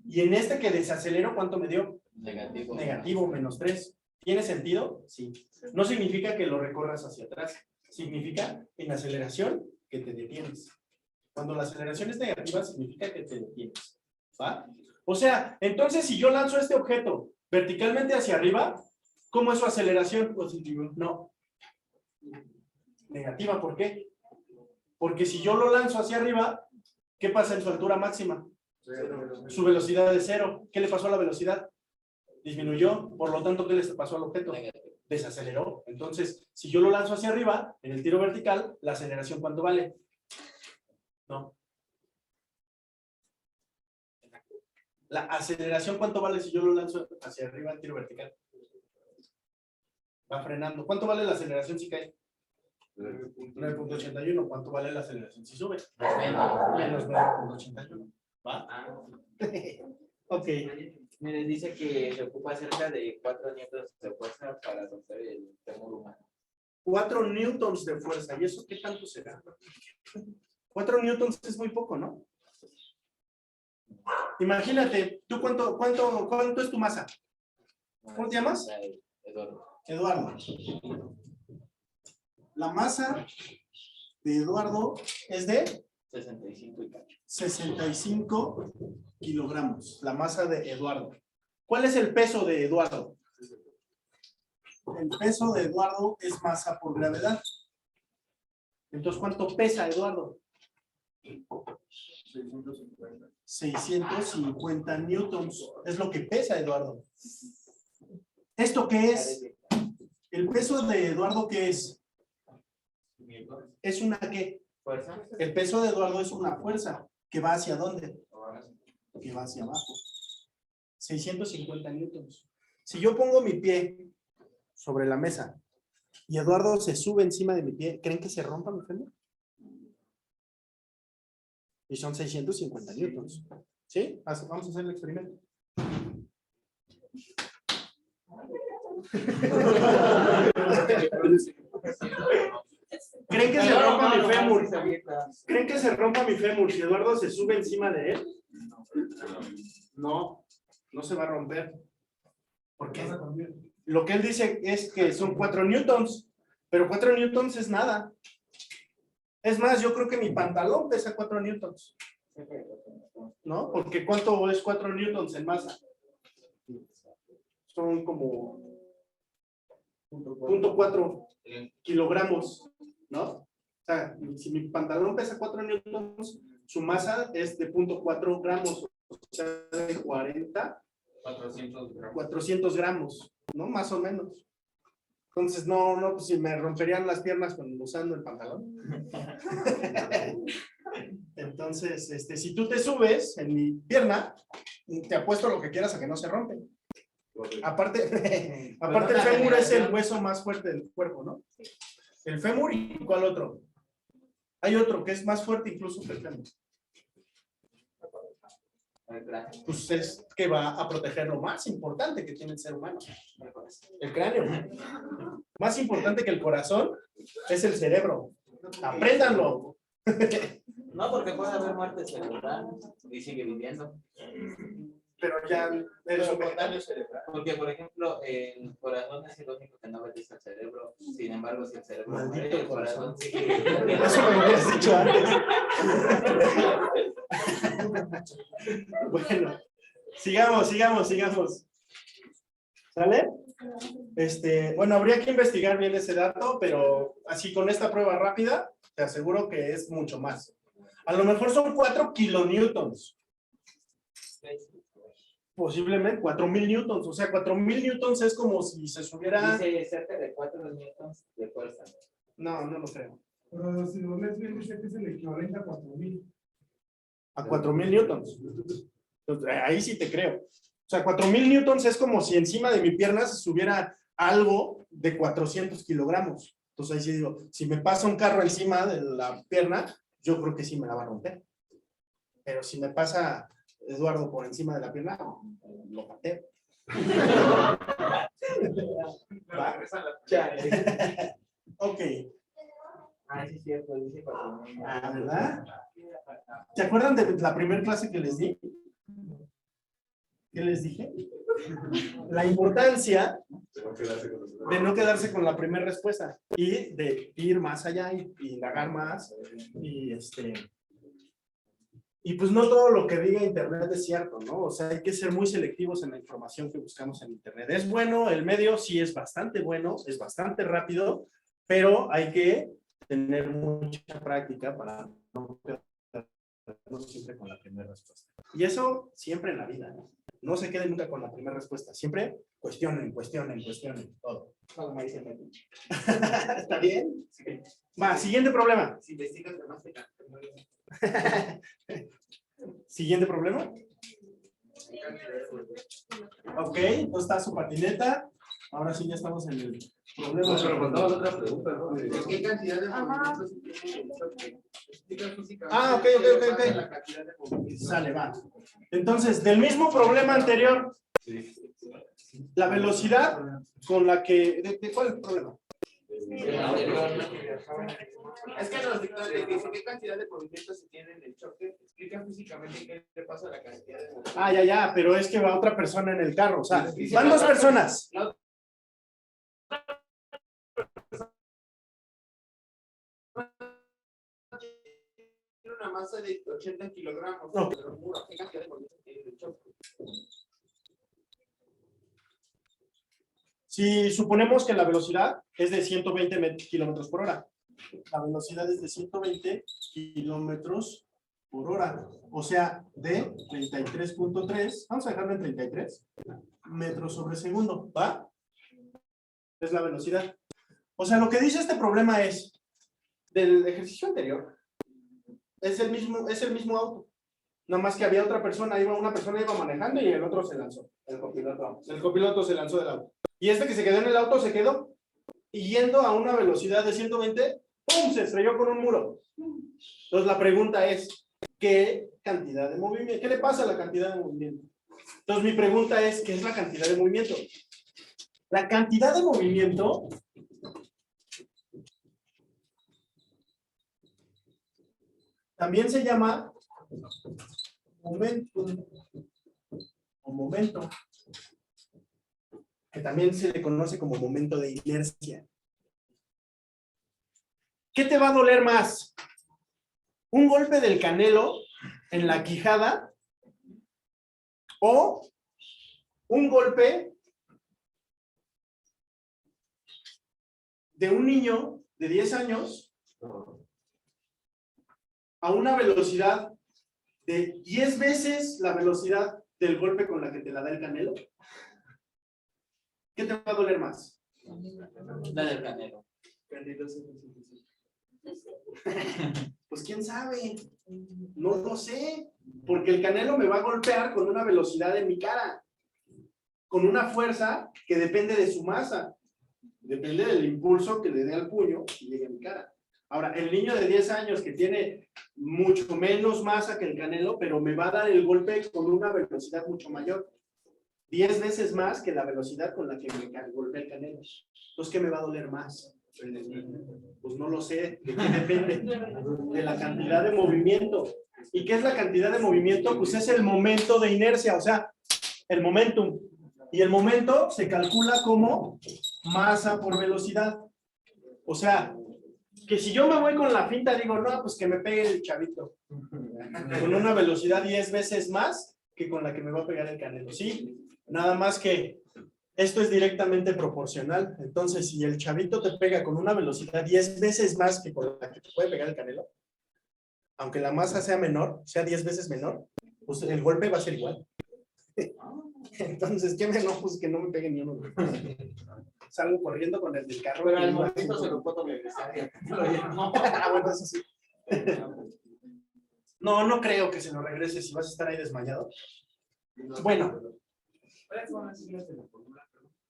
Y en este que desacelero, ¿cuánto me dio? Negativo. Negativo, menos 3. ¿Tiene sentido? Sí. No significa que lo recorras hacia atrás. Significa en aceleración que te detienes. Cuando la aceleración es negativa, significa que te detienes. ¿Va? O sea, entonces si yo lanzo este objeto verticalmente hacia arriba, ¿cómo es su aceleración? Positivo. No. Negativa, ¿por qué? Porque si yo lo lanzo hacia arriba, ¿qué pasa en su altura máxima? Su velocidad es 0. ¿Qué le pasó a la velocidad? Disminuyó. Por lo tanto, ¿qué le pasó al objeto? Desaceleró. Entonces, si yo lo lanzo hacia arriba, en el tiro vertical, la aceleración, ¿cuánto vale? No. La aceleración, ¿cuánto vale si yo lo lanzo hacia arriba en tiro vertical? Va frenando. ¿Cuánto vale la aceleración si cae? 9.81. ¿Cuánto vale la aceleración si sube? Menos 9.81. ¿Va? Ok. Mire, dice que se ocupa cerca de 4 newtons de fuerza para romper el fémur humano. 4 newtons de fuerza. ¿Y eso qué tanto será? 4 newtons es muy poco, ¿no? Imagínate, ¿tú cuánto es tu masa? ¿Cómo te llamas? Eduardo. Eduardo. La masa de Eduardo es de 65 y cacho. 65 kilogramos. La masa de Eduardo. ¿Cuál es el peso de Eduardo? El peso de Eduardo es masa por gravedad. Entonces, ¿cuánto pesa Eduardo? 650 newtons. Es lo que pesa Eduardo. ¿Esto qué es? ¿El peso de Eduardo qué es? ¿Es una qué? ¿Fuerza? El peso de Eduardo es una fuerza. ¿Que va hacia dónde? Que va hacia abajo. 650 newtons. Si yo pongo mi pie sobre la mesa y Eduardo se sube encima de mi pie, ¿creen que se rompa mi fémur? Y son 650 newtons. ¿Sí? Vamos a hacer el experimento. ¿Creen que se rompa mi fémur? ¿Creen que se rompa mi fémur si Eduardo se sube encima de él? No, no se va a romper. ¿Por qué? Lo que él dice es que son 4 newtons, pero 4 newtons es nada. Es más, yo creo que mi pantalón pesa 4 newtons. ¿No? Porque ¿cuánto es 4 newtons en masa? Son como 0.4 kilogramos, ¿no? O sea, si mi pantalón pesa 4 newtons, su masa es de 0.4 gramos, o sea, de 400 gramos, ¿no? Más o menos. Entonces, no, pues si me romperían las piernas usando el pantalón. Entonces, si tú te subes en mi pierna, te apuesto lo que quieras a que no se rompe. Aparte, el fémur es el hueso más fuerte del cuerpo, ¿no? El fémur y ¿cuál otro? Hay otro que es más fuerte incluso que el fémur. Pues es que va a proteger lo más importante que tiene el ser humano. El cráneo. Más importante que el corazón es el cerebro. Apréndanlo. No, porque puede haber muerte cerebral y sigue viviendo. Pero ya eres un vegetal cerebral. Porque, por ejemplo, el corazón es el único que no beneficia al cerebro. Sin embargo, si el cerebro Maldito muere, el corazón. corazón sigue viviendo. Eso me lo hubieras dicho antes. Bueno, sigamos. ¿Sale? Bueno, habría que investigar bien ese dato, pero así con esta prueba rápida, te aseguro que es mucho más. A lo mejor son 4 kilonewtons. Posiblemente 4,000 newtons. O sea, 4,000 newtons es como si se subiera. Dice cerca de 4 newtons de fuerza. No lo creo. Pero si lo lees bien, dice que es el equivalente a 4,000. A 4,000 newtons. Entonces, ahí sí te creo. O sea, 4,000 newtons es como si encima de mi pierna se subiera algo de 400 kilogramos. Entonces ahí sí digo, si me pasa un carro encima de la pierna, yo creo que sí me la va a romper. Pero si me pasa Eduardo por encima de la pierna, lo pateo. ¿Va? Ya. Ok. Ah, sí, es cierto, dice 4,000. Ah, ¿verdad? ¿Se acuerdan de la primera clase que les di? ¿Qué les dije? La importancia de no quedarse con la primera respuesta y de ir más allá y indagar más y pues no todo lo que diga internet es cierto, ¿no? O sea, hay que ser muy selectivos en la información que buscamos en internet. Es bueno, el medio sí es bastante bueno, es bastante rápido, pero hay que tener mucha práctica para no quedarnos siempre con la primera respuesta. Y eso siempre en la vida, ¿no? No se queden nunca con la primera respuesta. Siempre cuestionen todo. Como dice Meti. ¿Está bien? Sí. Va, siguiente problema. Si investigas más te Siguiente problema. Ok, entonces está su patineta. Ahora sí ya estamos en el problema. No, pero faltaba la otra pregunta, ¿no? ¿Qué cantidad de movimientos Ok. La cantidad de movimientos. Sale, va. Entonces, del mismo problema anterior, la velocidad con la que... ¿De cuál es el problema? Es que nos dice qué cantidad de movimientos se tiene en el choque. Explica físicamente qué le pasa a la cantidad de movimientos. Ya, pero es que va otra persona en el carro. O sea, van dos personas. Tiene una masa de 80 kilogramos. No. ¿Qué cantidad de movimientos tiene en el choque? Si suponemos que la velocidad es de 120 kilómetros por hora. La velocidad es de 120 kilómetros por hora. O sea, de 33.3, vamos a dejarlo en 33 metros sobre segundo, ¿va? Es la velocidad. O sea, lo que dice este problema es, del ejercicio anterior, es el mismo auto. Nada más que había otra persona, una persona iba manejando y el otro se lanzó. El copiloto se lanzó del auto. Y este que se quedó en el auto se quedó. Y yendo a una velocidad de 120, ¡pum! Se estrelló con un muro. Entonces la pregunta es, ¿qué cantidad de movimiento? ¿Qué le pasa a la cantidad de movimiento? Entonces mi pregunta es, ¿qué es la cantidad de movimiento? La cantidad de movimiento también se llama momentum o momento, que también se le conoce como momento de inercia. ¿Qué te va a doler más? ¿Un golpe del canelo en la quijada o un golpe de un niño de 10 años a una velocidad de 10 veces la velocidad del golpe con la que te la da el canelo? ¿Qué te va a doler más? La del canelo. Pues quién sabe, no lo sé, porque el canelo me va a golpear con una velocidad en mi cara, con una fuerza que depende de su masa, depende del impulso que le dé al puño y llegue a mi cara. Ahora, el niño de 10 años que tiene mucho menos masa que el canelo, pero me va a dar el golpe con una velocidad mucho mayor, 10 veces más que la velocidad con la que me golpea el canelo. Entonces, ¿qué me va a doler más? Pues no lo sé, ¿de qué depende? De la cantidad de movimiento. ¿Y qué es la cantidad de movimiento? Pues es el momento de inercia, o sea, el momentum. Y el momento se calcula como masa por velocidad. O sea, que si yo me voy con la finta, digo, no, pues que me pegue el chavito. Con una velocidad 10 veces más que con la que me va a pegar el canelo. Sí, nada más que esto es directamente proporcional. Entonces, si el chavito te pega con una velocidad 10 veces más que con la que te puede pegar el canelo, aunque la masa sea menor, sea 10 veces menor, pues el golpe va a ser igual. Entonces, ¿qué me enojo? Pues que no me pegue ni uno. Salgo corriendo con el del carro. Pero al momento se lo puedo regresar. Ah, bueno, eso sí. No, no creo que se lo regrese si vas a estar ahí desmayado. Bueno,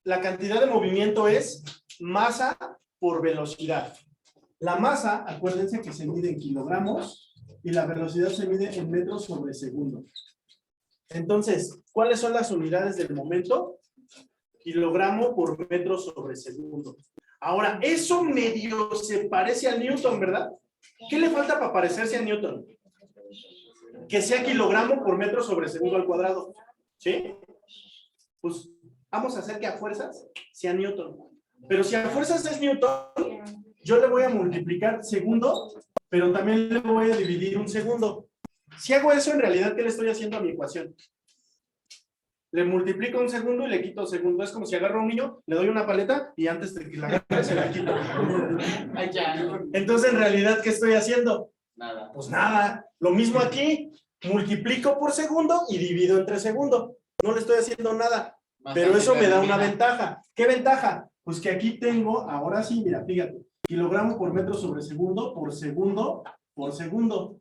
la cantidad de movimiento es masa por velocidad. La masa, acuérdense que se mide en kilogramos y la velocidad se mide en metros sobre segundo. Entonces, ¿cuáles son las unidades del momento? Kilogramo por metro sobre segundo. Ahora, eso medio se parece a Newton, ¿verdad? ¿Qué le falta para parecerse a Newton? Que sea kilogramo por metro sobre segundo al cuadrado. ¿Sí? Pues vamos a hacer que a fuerzas sea Newton. Pero si a fuerzas es Newton, yo le voy a multiplicar segundo, pero también le voy a dividir un segundo. Si hago eso, en realidad, ¿qué le estoy haciendo a mi ecuación? Le multiplico un segundo y le quito segundo. Es como si agarro a un niño, le doy una paleta y antes de que la agarre se la quito. Entonces, en realidad, ¿qué estoy haciendo? Nada. Pues nada. Lo mismo aquí. Multiplico por segundo y divido entre segundo. No le estoy haciendo nada. Pero eso me da una ventaja. ¿Qué ventaja? Pues que aquí tengo, ahora sí, mira, fíjate, kilogramo por metro sobre segundo, por segundo, por segundo.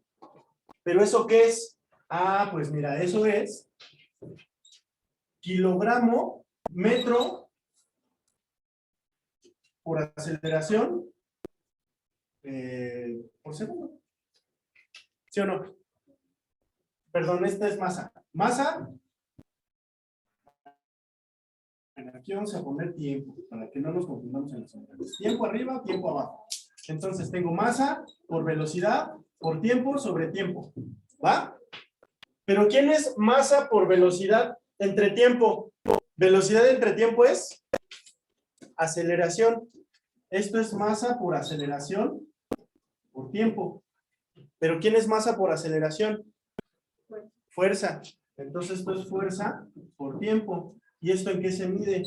¿Pero eso qué es? Ah, pues mira, eso es kilogramo, metro, por aceleración, por segundo. ¿Sí o no? Perdón, esta es masa. Masa. Aquí vamos a poner tiempo, para que no nos confundamos en las unidades. Tiempo arriba, tiempo abajo. Entonces tengo masa por velocidad, por tiempo sobre tiempo. ¿Va? Pero ¿quién es masa por velocidad entre tiempo? Velocidad entre tiempo es aceleración. Esto es masa por aceleración por tiempo. ¿Pero quién es masa por aceleración? Fuerza. Entonces esto es fuerza por tiempo. ¿Y esto en qué se mide?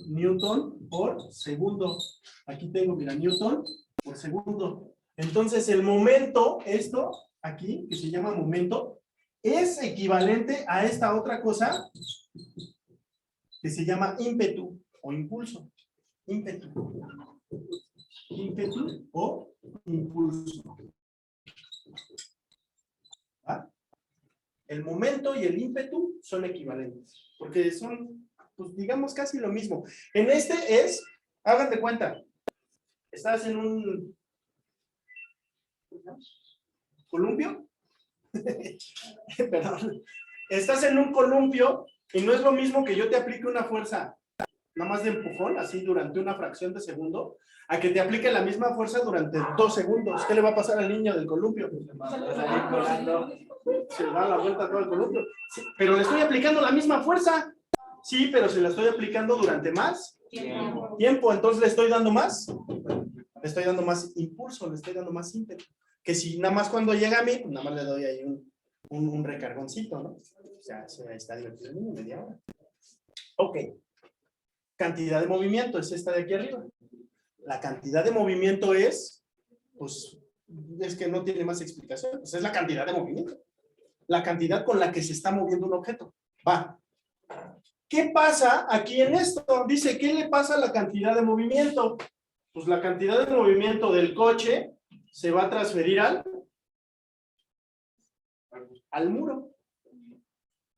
Newton por segundo. Aquí tengo, mira, Newton por segundo. Entonces el momento, esto aquí, que se llama momento, es equivalente a esta otra cosa que se llama ímpetu o impulso. Ímpetu. Ímpetu o impulso. ¿Va? El momento y el ímpetu son equivalentes, porque son pues digamos casi lo mismo. En este es, hagan de cuenta, estás en un columpio, perdón, estás en un columpio y no es lo mismo que yo te aplique una fuerza nada más de empujón, así durante una fracción de segundo, a que te aplique la misma fuerza durante 2 segundos. ¿Qué le va a pasar al niño del columpio? Se da la vuelta todo el columpio. Sí, pero le estoy aplicando la misma fuerza. Sí, pero se la estoy aplicando durante más tiempo. Entonces le estoy dando más impulso, le estoy dando más ímpetu. Que si nada más cuando llega a mí, pues nada más le doy ahí un recargoncito, ¿no? O sea, ahí está divertido, media hora. Ok. Cantidad de movimiento es esta de aquí arriba. La cantidad de movimiento es, pues, es que no tiene más explicación. Pues es la cantidad de movimiento. La cantidad con la que se está moviendo un objeto. Va. ¿Qué pasa aquí en esto? Dice, ¿qué le pasa a la cantidad de movimiento? Pues la cantidad de movimiento del coche se va a transferir al muro.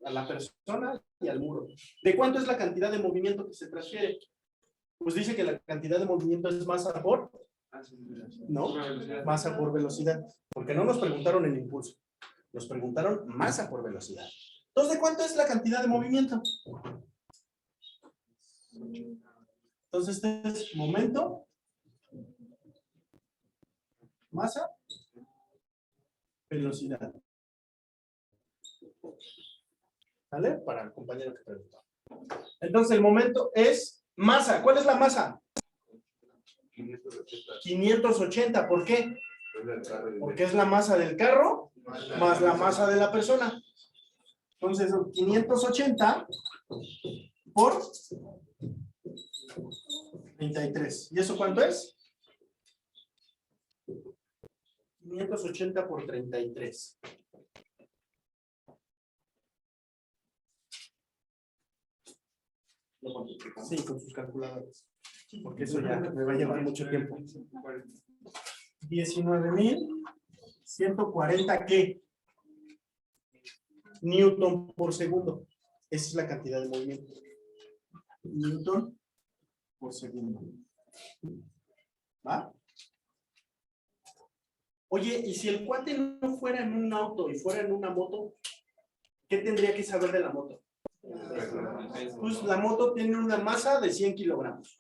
A la persona y al muro. ¿De cuánto es la cantidad de movimiento que se transfiere? Pues dice que la cantidad de movimiento es masa por, ¿no? Masa por velocidad. Porque no nos preguntaron el impulso. Nos preguntaron masa por velocidad. Entonces, ¿de cuánto es la cantidad de movimiento? Entonces, este es momento, masa, velocidad. ¿Vale? Para el compañero que preguntó. Entonces, el momento es masa. ¿Cuál es la masa? 580. ¿Por qué? Porque es la masa del carro más la masa de la persona. Entonces, 580 por 33. ¿Y eso cuánto es? 580 por 33. Sí, con sus calculadores. Porque eso ya me va a llevar mucho tiempo. 19.140 ¿qué? Newton por segundo. Esa es la cantidad de movimiento. Newton por segundo. ¿Va? Oye, ¿y si el cuate no fuera en un auto y fuera en una moto? ¿Qué tendría que saber de la moto? Pues la moto tiene una masa de 100 kilogramos.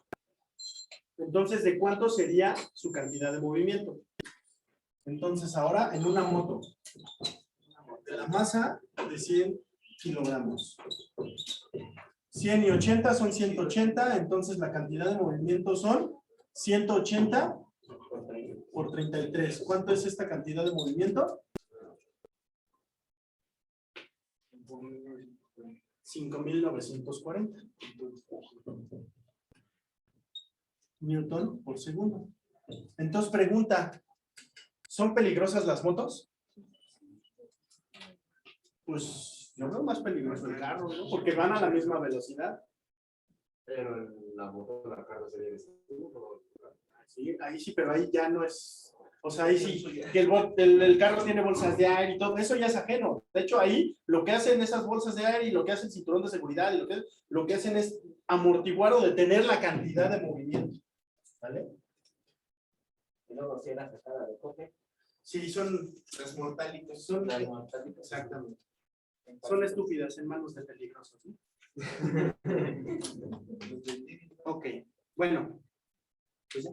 Entonces, ¿de cuánto sería su cantidad de movimiento? Entonces, ahora en una moto, de la masa de 100 kilogramos. 100 y 80 son 180, entonces la cantidad de movimiento son 180 por 33. ¿Cuánto es esta cantidad de movimiento? 5.940 Newton por segundo. Entonces pregunta, ¿son peligrosas las motos? Pues yo veo más peligroso el carro, ¿no? Porque van a la misma velocidad. Pero en la moto la carga sería Sí, ahí sí, pero ahí ya no es. O sea, ahí sí, que el carro tiene bolsas de aire y todo, eso ya es ajeno. De hecho, ahí lo que hacen esas bolsas de aire y lo que hace el cinturón de seguridad, y lo que hacen es amortiguar o detener la cantidad de movimiento. ¿Vale? Y luego si era sacada de coge. Sí, son Los mortálicos. son exactamente. Son estúpidas en manos de peligrosos, ¿no? Ok, bueno. Pues ya.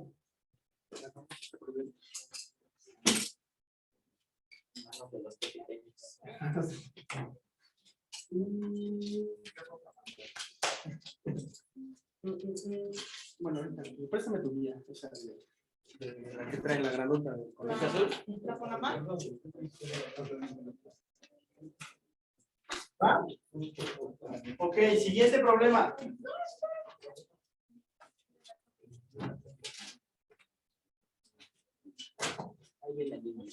Bueno, ahorita, préstame tu guía, esa de la que trae la granota. ¿La con la mano? ¿Va? Ok, siguiente problema. Ahí viene el mismo.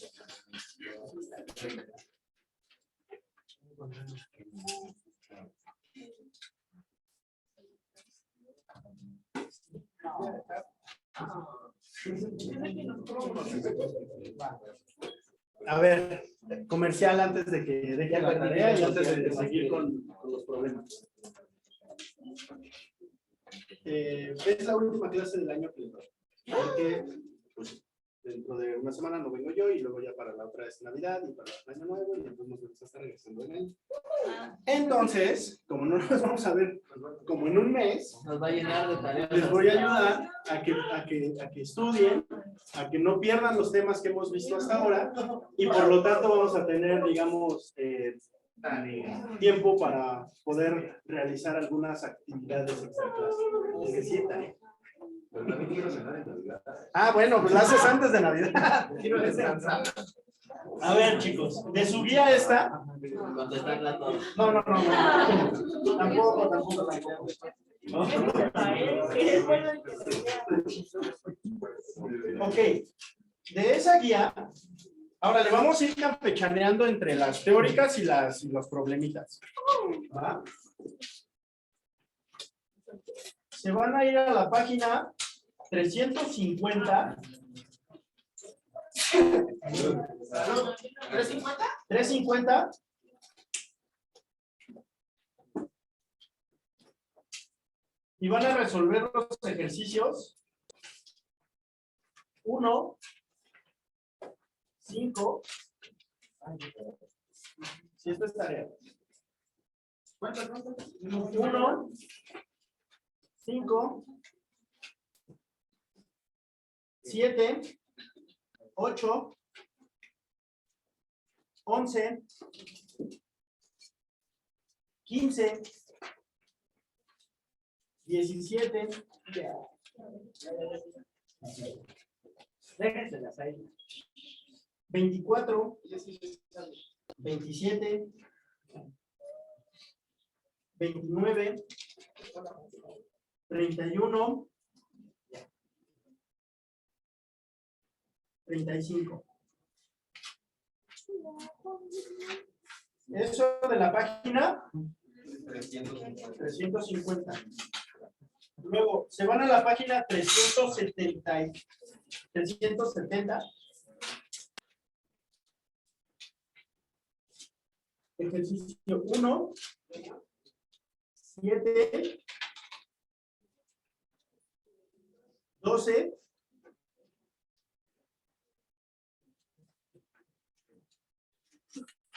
A ver, comercial antes de que deje la tarea y antes de seguir con los problemas. es la última clase del año que les doy. Porque pues, dentro de una semana no vengo yo y luego ya para la otra es Navidad y para el año nuevo y entonces nos vamos a estar regresando en año. Entonces, como no nos vamos a ver como en un mes, Nos va a llenar de tareas. les voy a ayudar a que estudien, a que no pierdan los temas que hemos visto hasta ahora y por lo tanto vamos a tener, digamos, tiempo para poder realizar algunas actividades extraclases. Ah, bueno, pues la haces antes de Navidad. Quiero descansar. A ver, chicos, de su guía esta. Contestarla todo. No. Tampoco. Ok, de esa guía, ahora le vamos a ir campechaneando entre las teóricas y los problemitas. ¿Va? Se van a ir a la página 350. ¿350? 350. Y van a resolver los ejercicios 1, 5. Si esto es tarea. 1, 5, 7, 8, 11, 15, 17. Déjenselas ahí. 24, 27, 29, 31, 35. Eso de la página 350. Luego se van a la página 370. Ejercicio 1, 7, 12,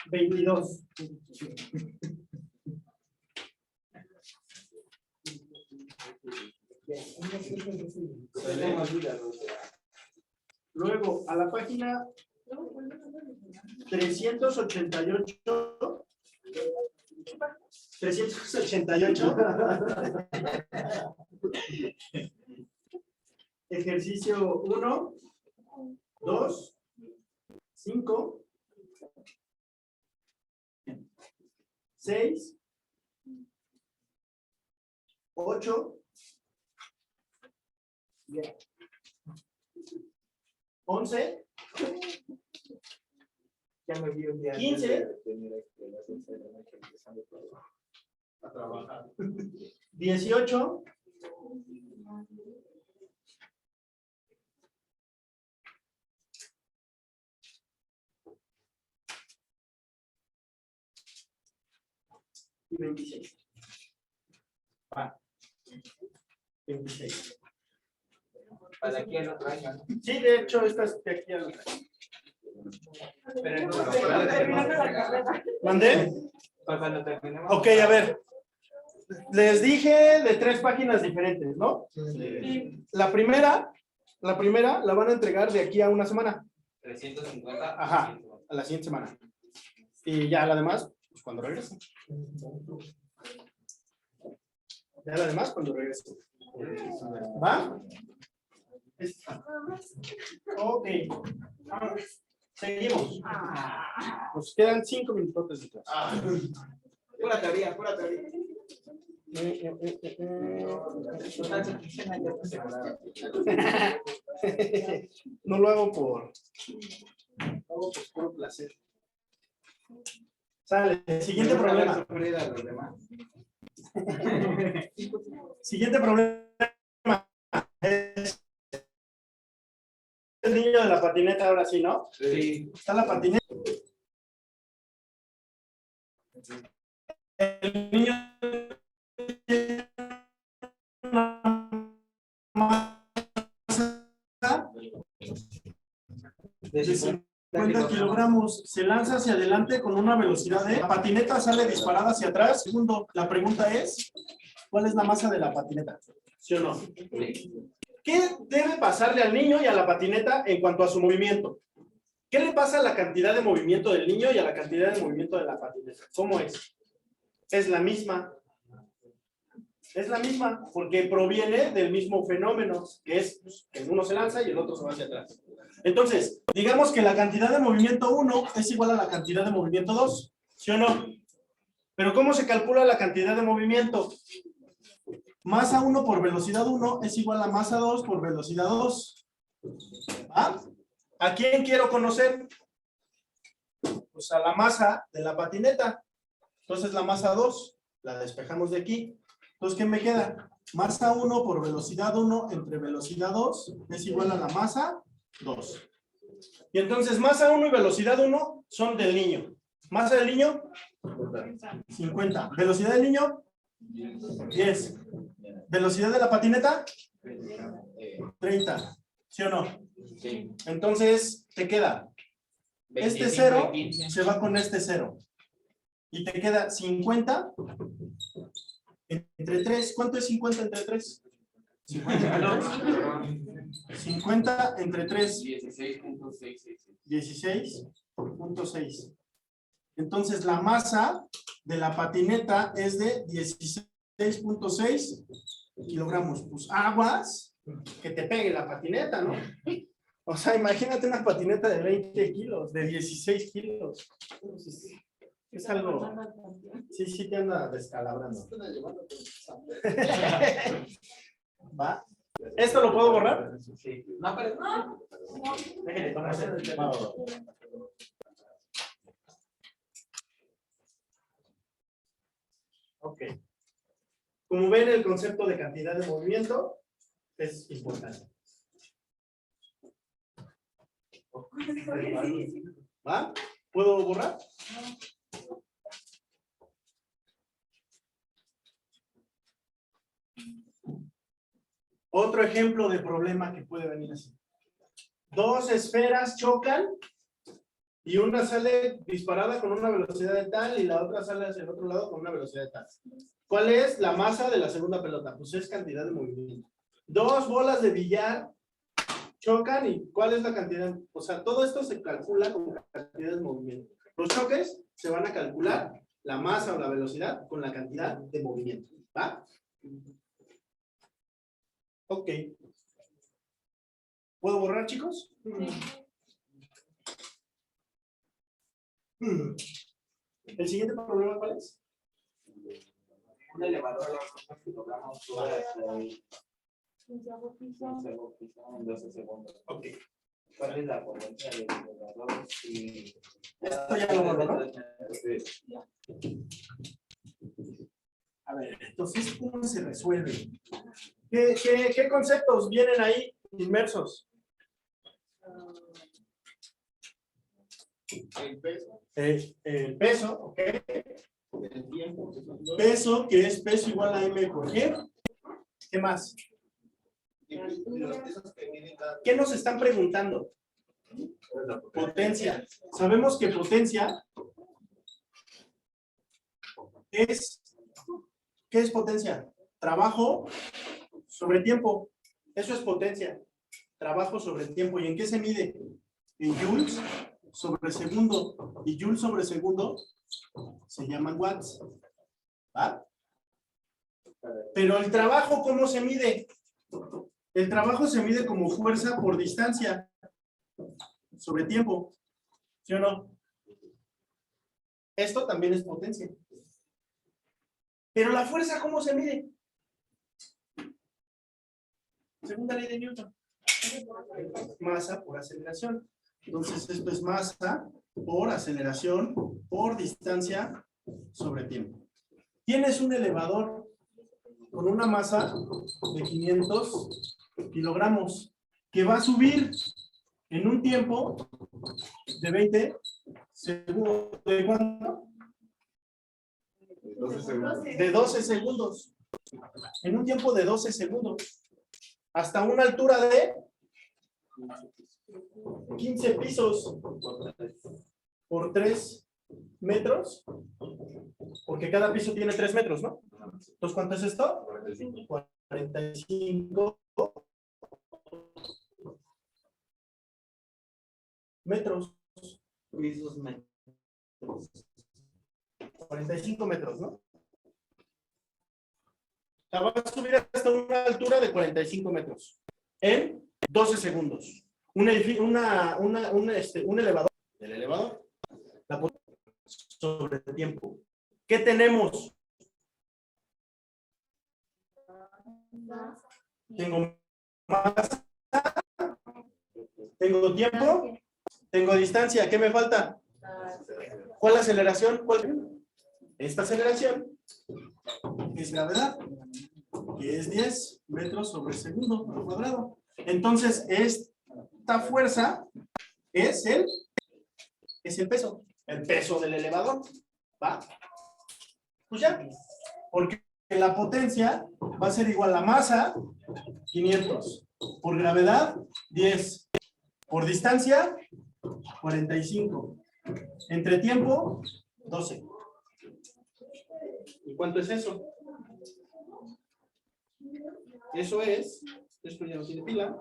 22. Luego, a la página 388. 388. Ejercicio 1, 2, 5, 6, 8, 11, 15, 18, 26. 26. Para aquí al otro año, ¿no? Sí, de hecho, estas de aquí al... Pero no, cuando terminemos la carrera. ¿Mandé? Cuando terminemos. Ok, a ver. Les dije de 3 páginas diferentes, ¿no? La primera la van a entregar de aquí a una semana. 350. Ajá, a la siguiente semana. Y ya la demás, pues cuando regresen. Ya la demás cuando regresen. ¿Va? Ok. Seguimos. Nos quedan 5 minutos de clase. Pura teoría, pura teoría. No lo hago por puro placer. Sale, siguiente problema. Siguiente problema. Es el niño de la patineta ahora sí, ¿no? Sí. Está la patineta. El niño tiene una de 50 kilogramos. Se lanza hacia adelante con una velocidad de... La patineta sale disparada hacia atrás. Segundo, la pregunta es, ¿cuál es la masa de la patineta? ¿Sí o no? ¿Qué debe pasarle al niño y a la patineta en cuanto a su movimiento? ¿Qué le pasa a la cantidad de movimiento del niño y a la cantidad de movimiento de la patineta? ¿Cómo es? Es la misma. Es la misma, porque proviene del mismo fenómeno, que es pues, que uno se lanza y el otro se va hacia atrás. Entonces, digamos que la cantidad de movimiento 1 es igual a la cantidad de movimiento 2, ¿sí o no? Pero ¿cómo se calcula la cantidad de movimiento? Masa 1 por velocidad 1 es igual a masa 2 por velocidad 2. ¿Ah? ¿A quién quiero conocer? Pues a la masa de la patineta. Entonces la masa 2 la despejamos de aquí. Entonces, ¿qué me queda? Masa 1 por velocidad 1 entre velocidad 2 es igual a la masa 2. Y entonces masa 1 y velocidad 1 son del niño. Masa del niño, 50. Velocidad del niño, 10. Velocidad de la patineta, 30. ¿Sí o no? Sí. Entonces, te queda este 0 se va con este 0. Y te queda 50 entre 3. ¿Cuánto es 50 entre 3? 50 entre 3. 16.6. Entonces, la masa de la patineta es de 16.6 kilogramos. Pues aguas, que te pegue la patineta, ¿no? O sea, imagínate una patineta de 20 kilos, de 16 kilos. Es algo... Sí, te anda descalabrando. ¿Va? ¿Esto lo puedo borrar? Sí. No, pero no. Déjenle tomar ese. Ok. Como ven, el concepto de cantidad de movimiento es importante. ¿Va? ¿Puedo borrar? Otro ejemplo de problema que puede venir así. Dos esferas chocan y una sale disparada con una velocidad de tal y la otra sale hacia el otro lado con una velocidad de tal. ¿Cuál es la masa de la segunda pelota? Pues es cantidad de movimiento. Dos bolas de billar chocan y ¿cuál es la cantidad? O sea, todo esto se calcula como cantidad de movimiento. Los choques se van a calcular la masa o la velocidad con la cantidad de movimiento. ¿Va? Ok. ¿Puedo borrar, chicos? ¿El siguiente problema cuál es? Un elevador a los 2 kilogramos En 12 segundos. Ok. ¿Cuál es la potencia del elevador? Y... Esto ya lo borro, ¿no? A ver, entonces, ¿cómo se resuelve? ¿Qué conceptos vienen ahí inmersos? el peso. El peso, ok. El tiempo. Peso, que es peso igual a M por G. ¿Qué más? Y los pesos que miden cada... ¿Qué nos están preguntando? Potencia. Sabemos que potencia es... ¿Qué es potencia? Trabajo sobre tiempo. Eso es potencia. Trabajo sobre tiempo. ¿Y en qué se mide? En joules sobre segundo. Y joules sobre segundo se llaman watts. ¿Va? Pero el trabajo, ¿cómo se mide? El trabajo se mide como fuerza por distancia sobre tiempo. ¿Sí o no? Esto también es potencia. Pero la fuerza, ¿cómo se mide? Segunda ley de Newton. Masa por aceleración. Entonces, esto es masa por aceleración por distancia sobre tiempo. Tienes un elevador con una masa de 500 kilogramos que va a subir en un tiempo de 20 segundos. ¿De cuánto? 12 segundos. De 12 segundos. En un tiempo de 12 segundos. Hasta una altura de 15 pisos por 3 metros, porque cada piso tiene 3 metros, ¿no? Entonces, ¿cuánto es esto? 45 metros. Pisos metros. 45 metros, ¿no? O sea, va a subir hasta una altura de 45 metros en 12 segundos. Un elevador, el elevador, la sobre el tiempo. ¿Qué tenemos? Tengo masa, tengo tiempo, tengo distancia. ¿Qué me falta? ¿Cuál aceleración? ¿Cuál? Esta aceleración es gravedad, que es 10 metros sobre segundo al cuadrado. Entonces, esta fuerza es el peso del elevador. ¿Va? Pues ya, porque la potencia va a ser igual a masa, 500, por gravedad, 10, por distancia, 45, entre tiempo, 12. ¿Y cuánto es eso? Eso es, esto ya no tiene pila.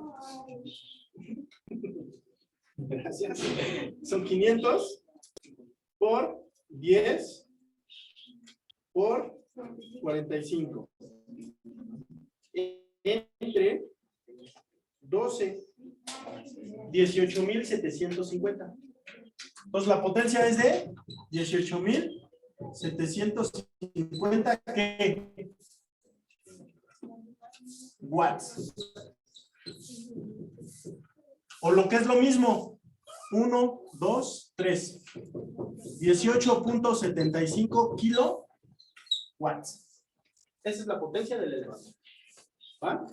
Gracias. Son 500 por 10 por 45. Entre 12, 18,750. Entonces la potencia es de 18,750 watts. O lo que es lo mismo, 1, 2, 3. 18.75 kilowatts. Esa es la potencia del elevador. ¿Va?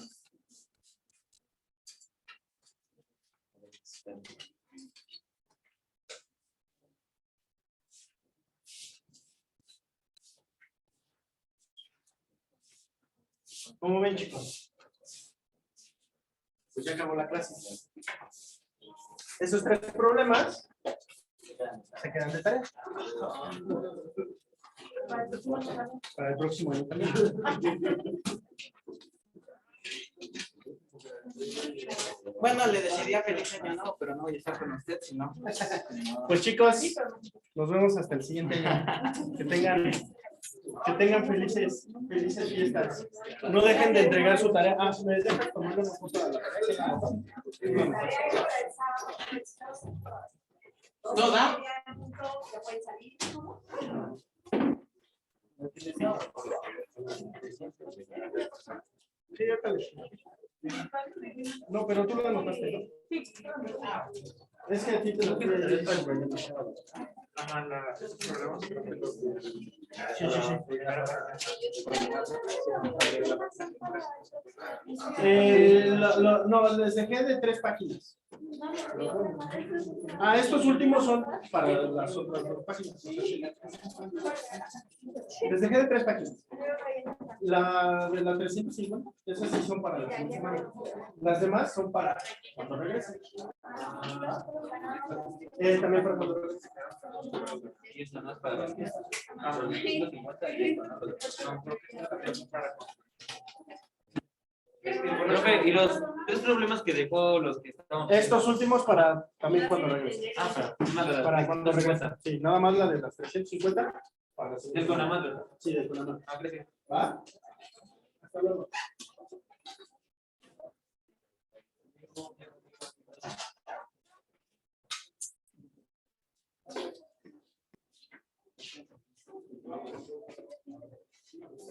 ¿Cómo ven, chicos? Pues ya acabó la clase. Esos 3 problemas se quedan de tarea. Para el próximo año también. Bueno, le decidí a feliz año nuevo, pero no voy a estar con usted, si no. Pues chicos, nos vemos hasta el siguiente año. Que tengan felices fiestas. No dejen de entregar su tarea. Ah, me dejan tomar una foto a la tarea. ¿No da? Sí, ahorita les- No, pero tú lo anotaste, ¿no? Es que a ti te lo quiero decir. Ajá, esos problemas creo que los de- Sí, sí, sí. No, les dejé de 3 páginas. Ah, estos últimos son para las otras 2 páginas. Les dejé de 3 páginas. La de la 350, esas sí son para la siguiente semana. Las demás son para cuando regrese. También para cuando regrese. Y esto no es para las fiestas. Ah, Los 150 y esto no. Profe, y los 3 problemas que dejó los que estamos. Estos últimos para también cuando regrese. Ah, Para cuando regrese. Sí, nada más la de las 350. Para la siguiente Es con la semana. madre. Sí, de Conamá. Ah, gracias. ¿Va? Hasta luego.